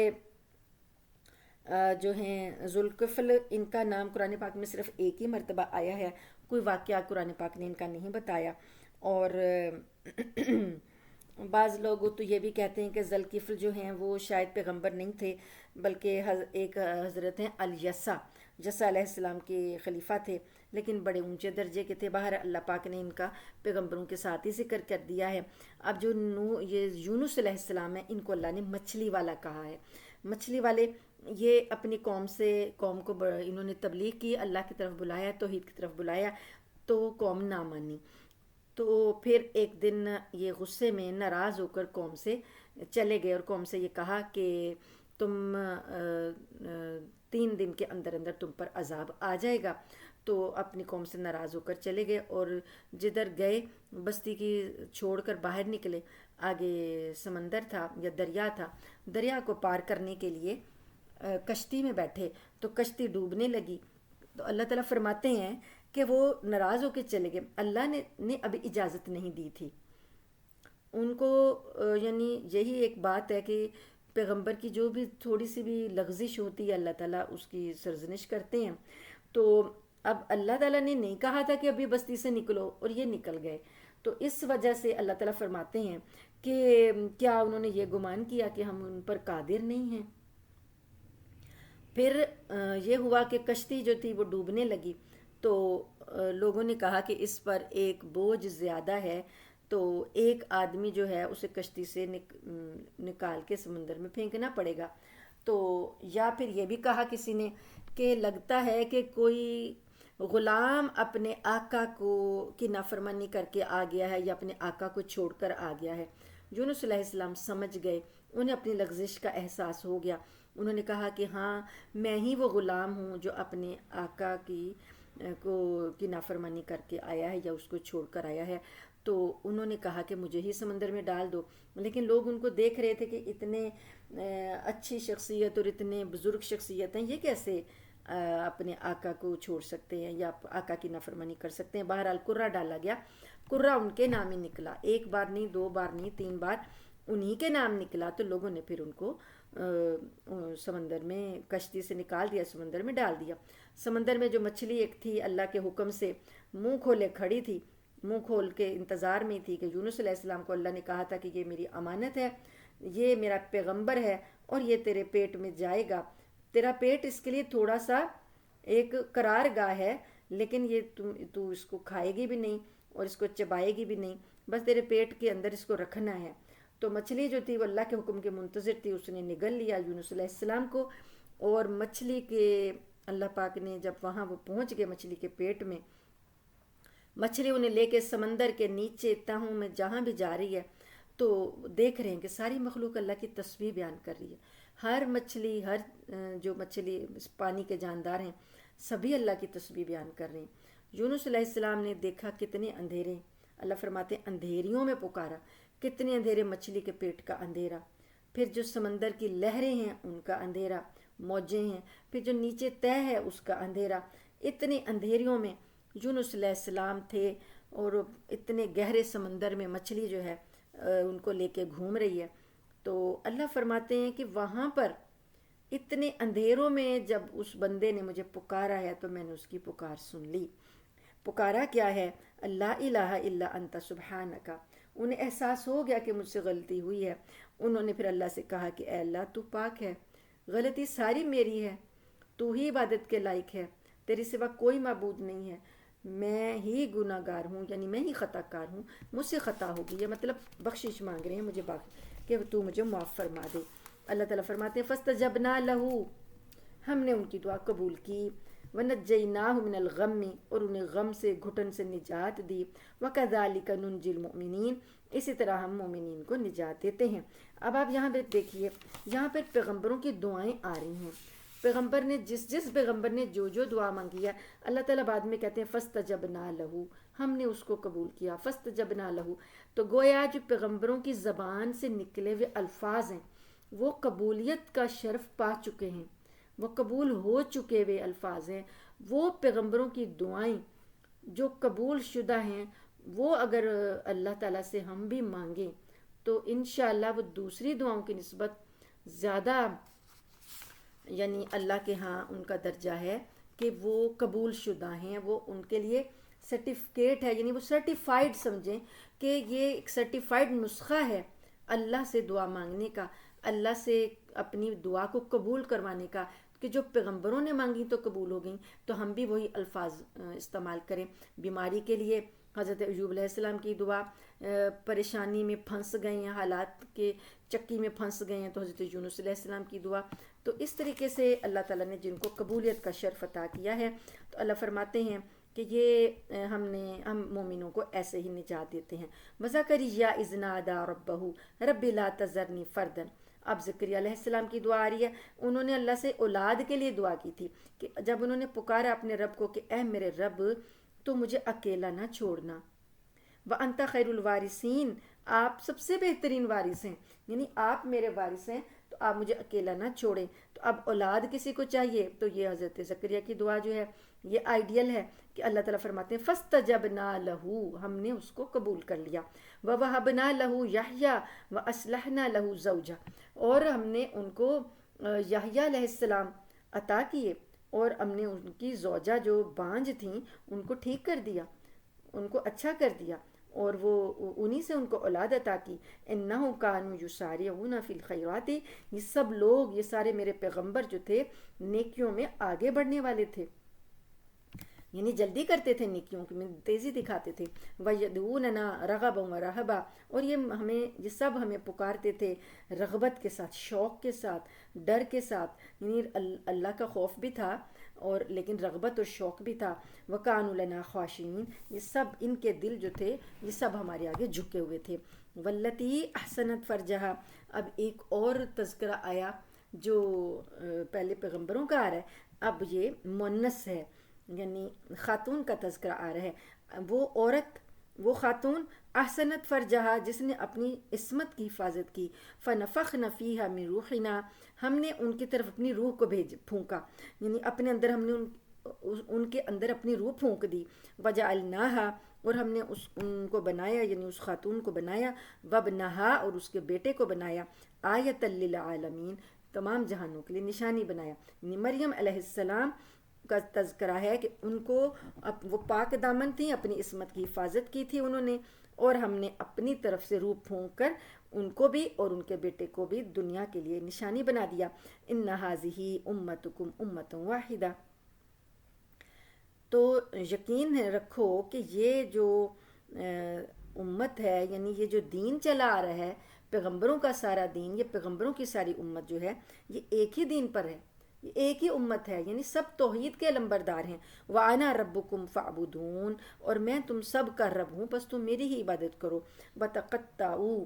جو ہیں ذوالکفل، ان کا نام قرآن پاک میں صرف ایک ہی مرتبہ آیا ہے، کوئی واقعہ قرآن پاک نے ان کا نہیں بتایا، اور بعض لوگ تو یہ بھی کہتے ہیں کہ ذوالکفل جو ہیں وہ شاید پیغمبر نہیں تھے، بلکہ ایک حضرت ہیں الیسع، یسع علیہ السلام کے خلیفہ تھے، لیکن بڑے اونچے درجے کے تھے، باہر اللہ پاک نے ان کا پیغمبروں کے ساتھ ہی ذکر کر دیا ہے۔ اب جو یہ یونس علیہ السلام ہے، ان کو اللہ نے مچھلی والا کہا ہے، مچھلی والے، یہ اپنی قوم کو انہوں نے تبلیغ کی، اللہ کی طرف بلایا، توحید کی طرف بلایا، تو قوم نہ مانی، تو پھر ایک دن یہ غصے میں ناراض ہو کر قوم سے چلے گئے، اور قوم سے یہ کہا کہ تم 3 دن کے اندر اندر تم پر عذاب آ جائے گا، تو اپنی قوم سے ناراض ہو کر چلے گئے، اور جدھر گئے بستی کی چھوڑ کر باہر نکلے، آگے سمندر تھا یا دریا تھا، دریا کو پار کرنے کے لیے کشتی میں بیٹھے تو کشتی ڈوبنے لگی، تو اللہ تعالیٰ فرماتے ہیں کہ وہ ناراض ہو کے چلے گئے، اللہ نے ابھی اجازت نہیں دی تھی ان کو، یعنی یہی ایک بات ہے کہ پیغمبر کی جو بھی تھوڑی سی بھی لغزش ہوتی ہے اللہ تعالیٰ اس کی سرزنش کرتے ہیں، تو اب اللہ تعالیٰ نے نہیں کہا تھا کہ ابھی بستی سے نکلو، اور یہ نکل گئے، تو اس وجہ سے اللہ تعالیٰ فرماتے ہیں کہ کیا انہوں نے یہ گمان کیا کہ ہم ان پر قادر نہیں ہیں۔ پھر یہ ہوا کہ کشتی جو تھی وہ ڈوبنے لگی، تو لوگوں نے کہا کہ اس پر ایک بوجھ زیادہ ہے، تو ایک آدمی جو ہے اسے کشتی سے نکال کے سمندر میں پھینکنا پڑے گا، تو یا پھر یہ بھی کہا کسی نے کہ لگتا ہے کہ کوئی غلام اپنے آقا کی نافرمانی کر کے آ گیا ہے، یا اپنے آقا کو چھوڑ کر آ گیا ہے۔ یونس علیہ السلام سمجھ گئے انہیں اپنی لغزش کا احساس ہو گیا. انہوں نے کہا کہ ہاں میں ہی وہ غلام ہوں جو اپنے آقا کی نافرمانی کر کے آیا ہے یا اس کو چھوڑ کر آیا ہے. تو انہوں نے کہا کہ مجھے ہی سمندر میں ڈال دو. لیکن لوگ ان کو دیکھ رہے تھے کہ اتنے اچھی شخصیت اور اتنے بزرگ شخصیت ہیں، یہ کیسے اپنے آقا کو چھوڑ سکتے ہیں یا آقا کی نافرمانی کر سکتے ہیں. بہرحال کرہ ڈالا گیا. کرہ ان کے نام ہی نکلا، ایک بار نہیں، دو بار نہیں، 3 بار انہی کے نام نکلا. تو لوگوں نے پھر ان کو سمندر میں کشتی سے نکال دیا، سمندر میں ڈال دیا. سمندر میں جو مچھلی ایک تھی اللہ کے حکم سے منہ کھولے کھڑی تھی، منہ کھول کے انتظار میں تھی کہ یونس علیہ السلام کو اللہ نے کہا تھا کہ یہ میری امانت ہے، یہ میرا پیغمبر ہے اور یہ تیرے پیٹ میں جائے گا. تیرا پیٹ اس کے لیے تھوڑا سا ایک قرار گاہ ہے، لیکن یہ تو اس کو کھائے گی بھی نہیں اور اس کو چبائے گی بھی نہیں، بس تیرے پیٹ کے اندر اس کو رکھنا ہے. تو مچھلی جو تھی وہ اللہ کے حکم کے منتظر تھی، اس نے نگل لیا یونس علیہ السلام کو. اور مچھلی کے اللہ پاک نے جب وہاں وہ پہنچ گئے مچھلی کے پیٹ میں، مچھلی انہیں لے کے سمندر کے نیچے تہوں میں جہاں بھی جا رہی ہے تو دیکھ رہے ہیں کہ ساری مخلوق اللہ کی تسبیح بیان کر رہی ہے. ہر مچھلی، ہر جو مچھلی پانی کے جاندار ہیں سبھی اللہ کی تسبیح بیان کر رہے ہیں. یونس علیہ السلام نے دیکھا کتنے اندھیرے، اللہ فرماتے ہیں اندھیریوں میں پکارا، کتنے اندھیرے، مچھلی کے پیٹ کا اندھیرا، پھر جو سمندر کی لہریں ہیں ان کا اندھیرا، موجیں ہیں، پھر جو نیچے تہہ ہے اس کا اندھیرا. اتنے اندھیریوں میں یونس علیہ السلام تھے اور اتنے گہرے سمندر میں مچھلی جو ہے ان کو لے کے گھوم رہی ہے. تو اللہ فرماتے ہیں کہ وہاں پر اتنے اندھیروں میں جب اس بندے نے مجھے پکارا ہے تو میں نے اس کی پکار سن لی. پکارا کیا ہے؟ اللہ الہ الا انت سبحانک. انہیں احساس ہو گیا کہ مجھ سے غلطی ہوئی ہے. انہوں نے پھر اللہ سے کہا کہ اے اللہ تو پاک ہے، غلطی ساری میری ہے، تو ہی عبادت کے لائق ہے، تیری سوا کوئی معبود نہیں ہے، میں ہی گناہ گار ہوں، یعنی میں ہی خطا کار ہوں، مجھ سے خطا ہوگی. یہ مطلب بخشش مانگ رہے ہیں مجھے کہ تو مجھے معاف فرما دے. اللہ تعالیٰ فرماتے ہیں فاستجبنا لہ، ہم نے ان کی دعا قبول کی، ونجیناہ من الغم، اور انہیں غم سے، گھٹن سے نجات دی. وکذالک ننجی المؤمنین، اسی طرح ہم مومنین کو نجات دیتے ہیں. اب آپ یہاں پہ دیکھیے، یہاں پہ پیغمبروں کی دعائیں آ رہی ہیں. پیغمبر نے جس پیغمبر نے جو دعا مانگی ہے اللہ تعالیٰ بعد میں کہتے ہیں فاستجبنا لہ، ہم نے اس کو قبول کیا. فاستجبنا لہ، تو گویا جو پیغمبروں کی زبان سے نکلے ہوئے الفاظ ہیں وہ قبولیت کا شرف پا چکے ہیں، وہ قبول ہو چکے ہوئے الفاظ ہیں. وہ پیغمبروں کی دعائیں جو قبول شدہ ہیں وہ اگر اللہ تعالیٰ سے ہم بھی مانگیں تو انشاءاللہ وہ دوسری دعاؤں کی نسبت زیادہ، یعنی اللہ کے ہاں ان کا درجہ ہے کہ وہ قبول شدہ ہیں، وہ ان کے لیے سرٹیفکیٹ ہے، یعنی وہ سرٹیفائیڈ سمجھیں کہ یہ ایک سرٹیفائیڈ نسخہ ہے اللہ سے دعا مانگنے کا، اللہ سے اپنی دعا کو قبول کروانے کا، کہ جو پیغمبروں نے مانگی تو قبول ہو گئیں، تو ہم بھی وہی الفاظ استعمال کریں. بیماری کے لیے حضرت ایوب علیہ السلام کی دعا، پریشانی میں پھنس گئے ہیں، حالات کے چکی میں پھنس گئے ہیں تو حضرت یونس علیہ السلام کی دعا. تو اس طریقے سے اللہ تعالیٰ نے جن کو قبولیت کا شرف عطا کیا ہے تو اللہ فرماتے ہیں کہ یہ ہم مومنوں کو ایسے ہی نجات دیتے ہیں. وزکریا اذ نادی ربہ رب لا تذرنی فردا. اب زکریا علیہ السلام کی دعا آ رہی ہے. انہوں نے اللہ سے اولاد کے لیے دعا کی تھی کہ جب انہوں نے پکارا اپنے رب کو کہ اے میرے رب تو مجھے اکیلا نہ چھوڑنا. وَأَنْتَ خَيْرُ الْوَارِثِينَ، آپ سب سے بہترین وارث ہیں، یعنی آپ میرے وارث ہیں تو آپ مجھے اکیلا نہ چھوڑیں. تو اب اولاد کسی کو چاہیے تو یہ حضرت زکریا کی دعا جو ہے یہ آئیڈیل ہے کہ اللہ تعالیٰ فرماتے ہیں فاستجبنا لہ، ہم نے اس کو قبول کر لیا. وَوَهَبْنَا لَهُ يَحْيَىٰ وَأَصْلَحْنَا لَهُ زَوْجَهُ، اور ہم نے ان کو یحییٰ علیہ السلام عطا کیے اور ہم نے ان کی زوجہ جو بانجھ تھیں ان کو ٹھیک کر دیا، ان کو اچھا کر دیا اور وہ انہی سے ان کو اولاد عطا کی. انہم کانوا یسارعون فی الخیرات، یہ سب لوگ، یہ سارے میرے پیغمبر جو تھے نیکیوں میں آگے بڑھنے والے تھے، یعنی جلدی کرتے تھے نیکیوں میں تیزی دکھاتے تھے. وَيَدْعُونَنَا رَغَبًا وَرَهَبًا، اور یہ سب ہمیں پکارتے تھے رغبت کے ساتھ، شوق کے ساتھ، ڈر کے ساتھ، یعنی اللہ کا خوف بھی تھا اور لیکن رغبت اور شوق بھی تھا. وَكَانُوا لَنَا خَاشِعِينَ، یہ سب ان کے دل جو تھے یہ سب ہمارے آگے جھکے ہوئے تھے. وَالَّتِي أَحْسَنَتْ فَرْجَهَا، اب ایک اور تذکرہ آیا جو پہلے پیغمبروں کا آ رہا ہے، اب یہ مؤنث ہے، یعنی خاتون کا تذکرہ آ رہا ہے. وہ عورت، وہ خاتون احسنت فرجہا، جس نے اپنی عصمت کی حفاظت کی. فنفخنا فیہا من روحنا، ہم نے ان کی طرف اپنی روح کو پھونکا، یعنی اپنے اندر ہم نے ان کے اندر اپنی روح پھونک دی. وجعلناہا، اور ہم نے ان کو بنایا، یعنی اس خاتون کو بنایا. وابنہا، اور اس کے بیٹے کو بنایا. آیۃ للعالمین، تمام جہانوں کے لیے نشانی بنایا. یعنی مریم علیہ السلام کا تذکرہ ہے کہ ان کو وہ پاک دامن تھیں، اپنی عصمت کی حفاظت کی تھی انہوں نے، اور ہم نے اپنی طرف سے روح پھونک کر ان کو بھی اور ان کے بیٹے کو بھی دنیا کے لیے نشانی بنا دیا. ان ھذہ امتکم امۃ واحدہ، تو یقین رکھو کہ یہ جو امت ہے، یعنی یہ جو دین چلا آ رہا ہے، پیغمبروں کا سارا دین، یہ پیغمبروں کی ساری امت جو ہے یہ ایک ہی دین پر ہے، یہ ایک ہی امت ہے، یعنی سب توحید کے علمبردار ہیں. وَأَنَا رَبُّكُمْ فَاعْبُدُونِ، اور میں تم سب کا رب ہوں، بس تم میری ہی عبادت کرو. وَتَقَطَّعُوا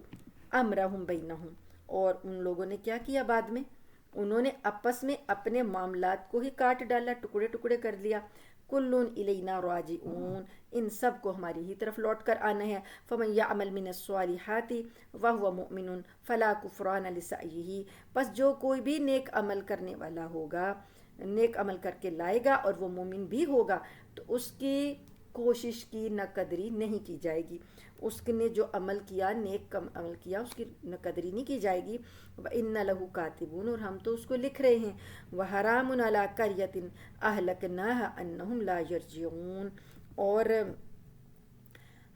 أَمْرَهُمْ بَيْنَهُمْ، اور ان لوگوں نے کیا کیا بعد میں، انہوں نے آپس میں اپنے معاملات کو ہی کاٹ ڈالا، ٹکڑے ٹکڑے کر لیا. کل الینا راجعون، ان سب کو ہماری ہی طرف لوٹ کر آنا ہے. فمن یعمل من الصالحات وهو مؤمن فلا کفران لسعیہ، پس جو کوئی بھی نیک عمل کرنے والا ہوگا، نیک عمل کر کے لائے گا اور وہ مومن بھی ہوگا، تو اس کی کوشش کی نہ قدری نہیں کی جائے گی. اس نے جو عمل کیا، نیک عمل کیا، اس کی نہ قدری نہیں کی جائے گی. وَإِنَّ لَهُ كَاتِبُونَ، اور ہم تو اس کو لکھ رہے ہیں. وَحَرَامٌ عَلَىٰ قَرْيَةٍ أَهْلَكْنَاهَا أَنَّهُمْ لَا يَرْجِعُونَ، اور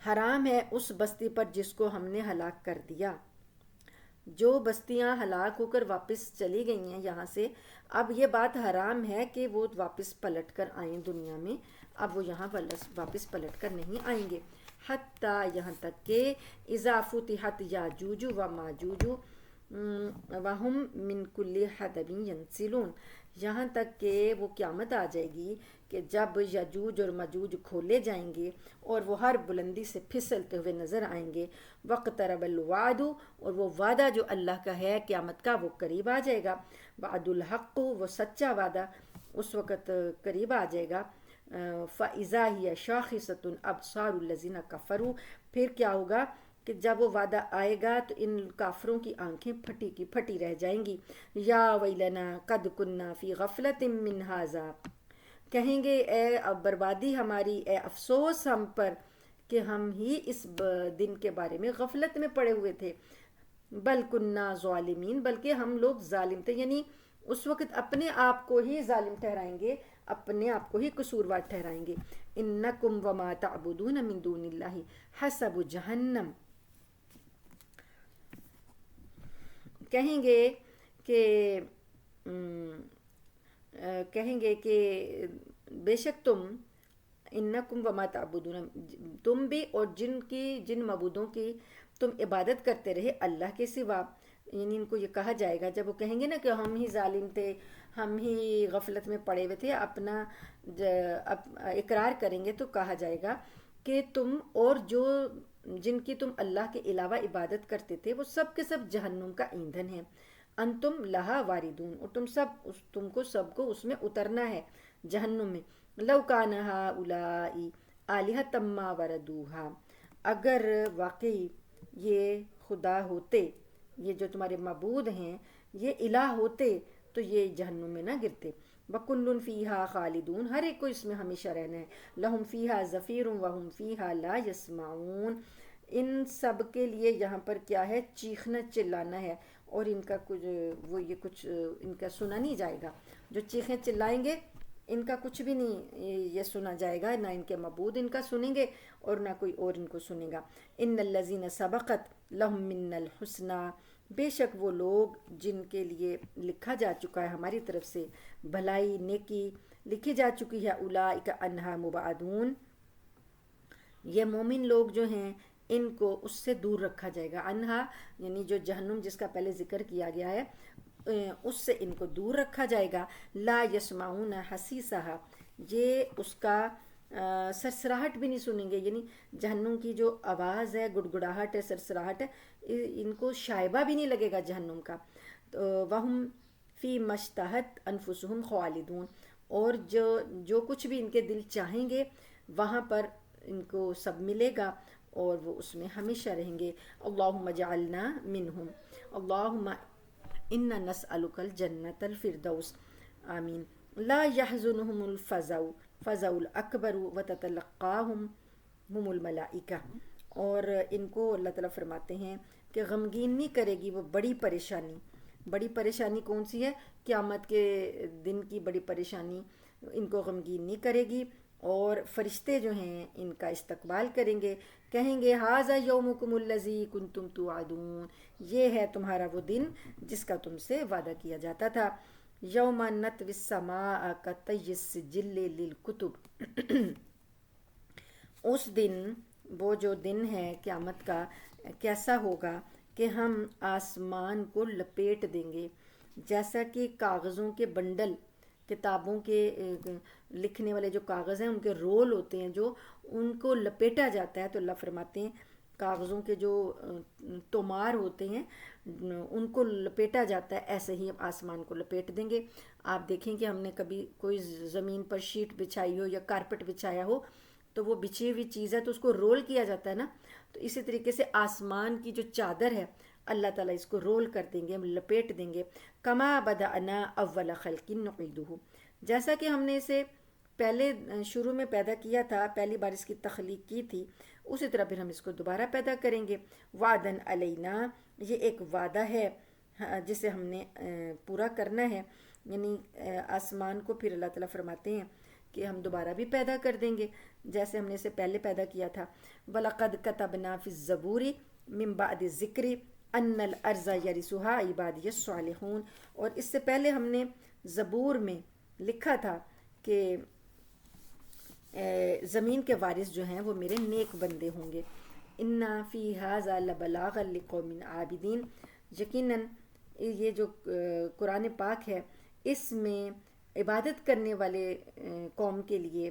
حرام ہے اس بستی پر جس کو ہم نے ہلاک کر دیا. جو بستیاں ہلاک ہو کر واپس چلی گئی ہیں یہاں سے، اب یہ بات حرام ہے کہ وہ واپس پلٹ کر آئیں دنیا میں، اب وہ یہاں واپس پلٹ کر نہیں آئیں گے. حتیٰ، یہاں تک کہ اذا فتحت یاجوج و ماجوج وہم من کل حدب ینسلون، یہاں تک کہ وہ قیامت آ جائے گی کہ جب یاجوج اور ماجوج کھولے جائیں گے اور وہ ہر بلندی سے پھسلتے ہوئے نظر آئیں گے. واقترب الوعد، اور وہ وعدہ جو اللہ کا ہے قیامت کا وہ قریب آ جائے گا. وعد الحق، وہ سچا وعدہ اس وقت قریب آ جائے گا. فَإِذَا هِيَ شَاخِصَةٌ أَبْصَارُ الَّذِينَ كَفَرُوا، پھر کیا ہوگا کہ جب وہ وعدہ آئے گا تو ان کافروں کی آنکھیں پھٹی کی پھٹی رہ جائیں گی. یا ویلنا قد کننا فی غفلت من ھذا، کہیں گے اے بربادی ہماری، اے افسوس ہم پر کہ ہم ہی اس دن کے بارے میں غفلت میں پڑے ہوئے تھے. بل کننا ظالمین، بلکہ ہم لوگ ظالم تھے، یعنی اس وقت اپنے آپ کو ہی ظالم ٹھہرائیں گے، اپنے آپ کو ہی قصوروار ٹھہرائیں گے. انکم وما تعبدون من دون اللہ حسب جہنم، کہیں گے کہ بے شک تم، انکم وما تعبدون، تم بھی اور جن معبودوں کی تم عبادت کرتے رہے اللہ کے سوا، یعنی ان کو یہ کہا جائے گا جب وہ کہیں گے نا کہ ہم ہی ظالم تھے، ہم ہی غفلت میں پڑے ہوئے تھے، اپنا اقرار کریں گے تو کہا جائے گا کہ تم اور جن کی تم اللہ کے علاوہ عبادت کرتے تھے وہ سب کے سب جہنم کا ایندھن ہیں. انتم لہا واردون، اور تم کو سب کو اس میں اترنا ہے جہنم میں. لو کان ہؤلاء آلہۃ ما وردوہا، اگر واقعی یہ خدا ہوتے، یہ جو تمہارے معبود ہیں یہ الہ ہوتے تو یہ جہنم میں نہ گرتے. وَكُلٌّ فِيهَا خَالِدُونَ، ہر ایک کو اس میں ہمیشہ رہنا ہے. لَهُمْ فِيهَا زَفِيرٌ وَهُمْ فِيهَا لَا يَسْمَعُونَ، ان سب کے لیے یہاں پر کیا ہے، چیخنا چلانا ہے، اور ان کا کچھ ان کا سنا نہیں جائے گا. جو چیخیں چلائیں گے ان کا کچھ بھی نہیں یہ سنا جائے گا، نہ ان کے معبود ان کا سنیں گے اور نہ کوئی اور ان کو سنے گا. ان الذین سبقت لہم منا الحسنی، بے شک وہ لوگ جن کے لیے لکھا جا چکا ہے ہماری طرف سے بھلائی، نیکی لکھی جا چکی ہے. اولئک عنہا مبعدون، یہ مومن لوگ جو ہیں ان کو اس سے دور رکھا جائے گا. عنہا یعنی جو جہنم جس کا پہلے ذکر کیا گیا ہے، اس سے ان کو دور رکھا جائے گا. لا یسمعون حسیسہا، یہ اس کا سرسراہٹ بھی نہیں سنیں گے، یعنی جہنم کی جو آواز ہے، گڑگڑاہٹ ہے، سرسراہٹ ہے، ان کو شائبہ بھی نہیں لگے گا جہنم کا. تو وہم فی مشتہت انفسہم خالدون، اور جو کچھ بھی ان کے دل چاہیں گے وہاں پر ان کو سب ملے گا اور وہ اس میں ہمیشہ رہیں گے. اللہم اجعلنا منہم، اللہم انا نسألک الجنت الفردوس، آمین. لا يحزنهم الفزع الاکبر وتتلقاهم هم الملائکہ، اور ان کو اللہ تعالیٰ فرماتے ہیں کہ غمگین نہیں کرے گی وہ بڑی پریشانی. بڑی پریشانی کون سی ہے؟ قیامت کے دن کی بڑی پریشانی ان کو غمگین نہیں کرے گی، اور فرشتے جو ہیں ان کا استقبال کریں گے، کہیں گے ھذا یومکم الذی کنتم توعدون، یہ ہے تمہارا وہ دن جس کا تم سے وعدہ کیا جاتا تھا. یوم نطوی السماء کطی السجل للکتب، اس دن، وہ جو دن ہے قیامت کا، کیسا ہوگا کہ ہم آسمان کو لپیٹ دیں گے جیسا کہ کاغذوں کے بنڈل، کتابوں کے لکھنے والے جو کاغذ ہیں ان کے رول ہوتے ہیں جو ان کو لپیٹا جاتا ہے. تو اللہ فرماتے ہیں کاغذوں کے جو تومار ہوتے ہیں ان کو لپیٹا جاتا ہے، ایسے ہی ہم آسمان کو لپیٹ دیں گے. آپ دیکھیں کہ ہم نے کبھی کوئی زمین پر شیٹ بچھائی ہو یا کارپٹ بچھایا ہو تو وہ بچھی ہوئی چیز ہے تو اس کو رول کیا جاتا ہے نا، تو اسی طریقے سے آسمان کی جو چادر ہے اللہ تعالیٰ اس کو رول کر دیں گے، ہم لپیٹ دیں گے. کما بدأنا اول خلق نعیدہ، جیسا کہ ہم نے اسے پہلے شروع میں پیدا کیا تھا، پہلی بار اس کی تخلیق کی تھی، اسی طرح پھر ہم اس کو دوبارہ پیدا کریں گے. وعدن علینا، یہ ایک وعدہ ہے جسے ہم نے پورا کرنا ہے، یعنی آسمان کو پھر اللہ تعالیٰ فرماتے ہیں کہ ہم دوبارہ بھی پیدا کر دیں گے جیسے ہم نے اسے پہلے پیدا کیا تھا. وَلَقَدْ كَتَبْنَا فِي الزَّبُورِ مِن بَعْدِ الذِّكْرِ أَنَّ الْأَرْضَ يَرِثُهَا عِبَادِيَ الصَّالِحُونَ، اور اس سے پہلے ہم نے زبور میں لکھا تھا کہ زمین کے وارث جو ہیں وہ میرے نیک بندے ہوں گے. اِنَّا فِي هَذَا لَبَلَاغًا لِقَوْمٍ عَابِدِينَ، یقیناً یہ جو قرآن پاک ہے اس میں عبادت کرنے والے قوم کے لیے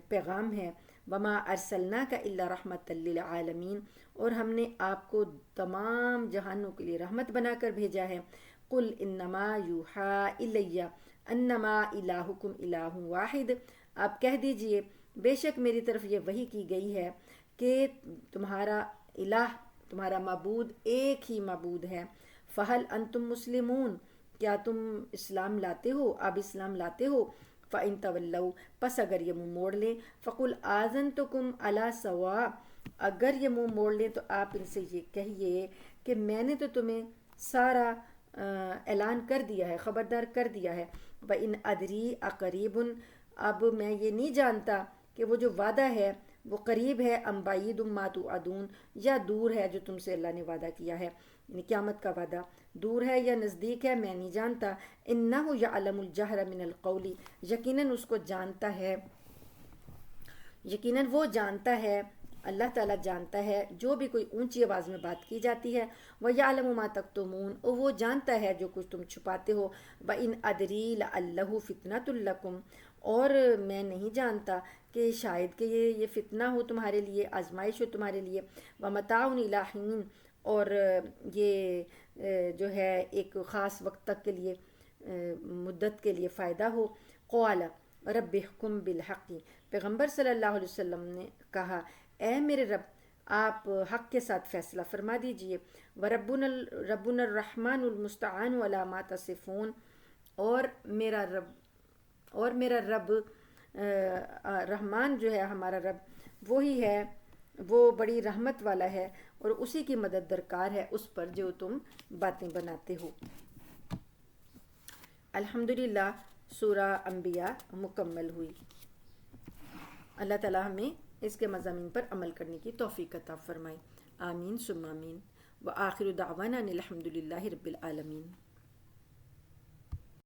پیغام ہے. وما ارسلناک الا رحمۃ للعالمین، اور ہم نے آپ کو تمام جہانوں کے لیے رحمت بنا کر بھیجا ہے. قل انما یوحی الی انما الہکم الہ واحد، آپ کہہ دیجئے بے شک میری طرف یہ وحی کی گئی ہے کہ تمہارا الہ، تمہارا معبود ایک ہی معبود ہے. فہل انتم مسلمون، کیا تم اسلام لاتے ہو، اب اسلام لاتے ہو. فَإِن تَوَلَّوْا، پس اگر یہ منہ موڑ لیں. فَقُلْ آذَنْتُكُمْ عَلَى سَوَاءٍ، اگر یہ منہ موڑ لیں تو آپ ان سے یہ کہیے کہ میں نے تو تمہیں سارا اعلان کر دیا ہے، خبردار کر دیا ہے. وَإِنْ أَدْرِي أَقَرِيبٌ، اب میں یہ نہیں جانتا کہ وہ جو وعدہ ہے وہ قریب ہے، ام بعید ما توعدون، یا دور ہے جو تم سے اللہ نے وعدہ کیا ہے، یعنی قیامت کا وعدہ دور ہے یا نزدیک ہے میں نہیں جانتا. انہ یعلم الجہر من القول، یقیناً اس کو جانتا ہے، یقیناً وہ جانتا ہے، اللہ تعالیٰ جانتا ہے جو بھی کوئی اونچی آواز میں بات کی جاتی ہے. وَيَعْلَمُ مَا تَكْتُمُونَ، اور وہ جانتا ہے جو کچھ تم چھپاتے ہو. وَإِنْ أَدْرِي لَعَلَّهُ فِتْنَةٌ لَكُمْ، اور میں نہیں جانتا کہ شاید کہ یہ فتنہ ہو تمہارے لیے، آزمائش ہو تمہارے لیے. وَمَتَاعٌ إِلَىٰ حِينٍ، اور یہ جو ہے ایک خاص وقت تک کے لیے، مدت کے لیے فائدہ ہو. قَالَ رَبِّ احْكُم بِالْحَقِّ، پیغمبر صلی اللہ علیہ وسلم نے کہا اے میرے رب آپ حق کے ساتھ فیصلہ فرما دیجئے. وَرَبُّنَا الرَّحْمَنُ الْمُسْتَعَانُ عَلَىٰ مَا تَصِفُونَ، اور میرا رب رحمان جو ہے، ہمارا رب وہی ہے، وہ بڑی رحمت والا ہے اور اسی کی مدد درکار ہے اس پر جو تم باتیں بناتے ہو. الحمدللہ سورہ انبیاء مکمل ہوئی. اللہ تعالی ہمیں اس کے مضامین پر عمل کرنے کی توفیق عطا فرمائے. آمین ثم آمین. وآخر دعوانا الحمدللہ رب العالمین.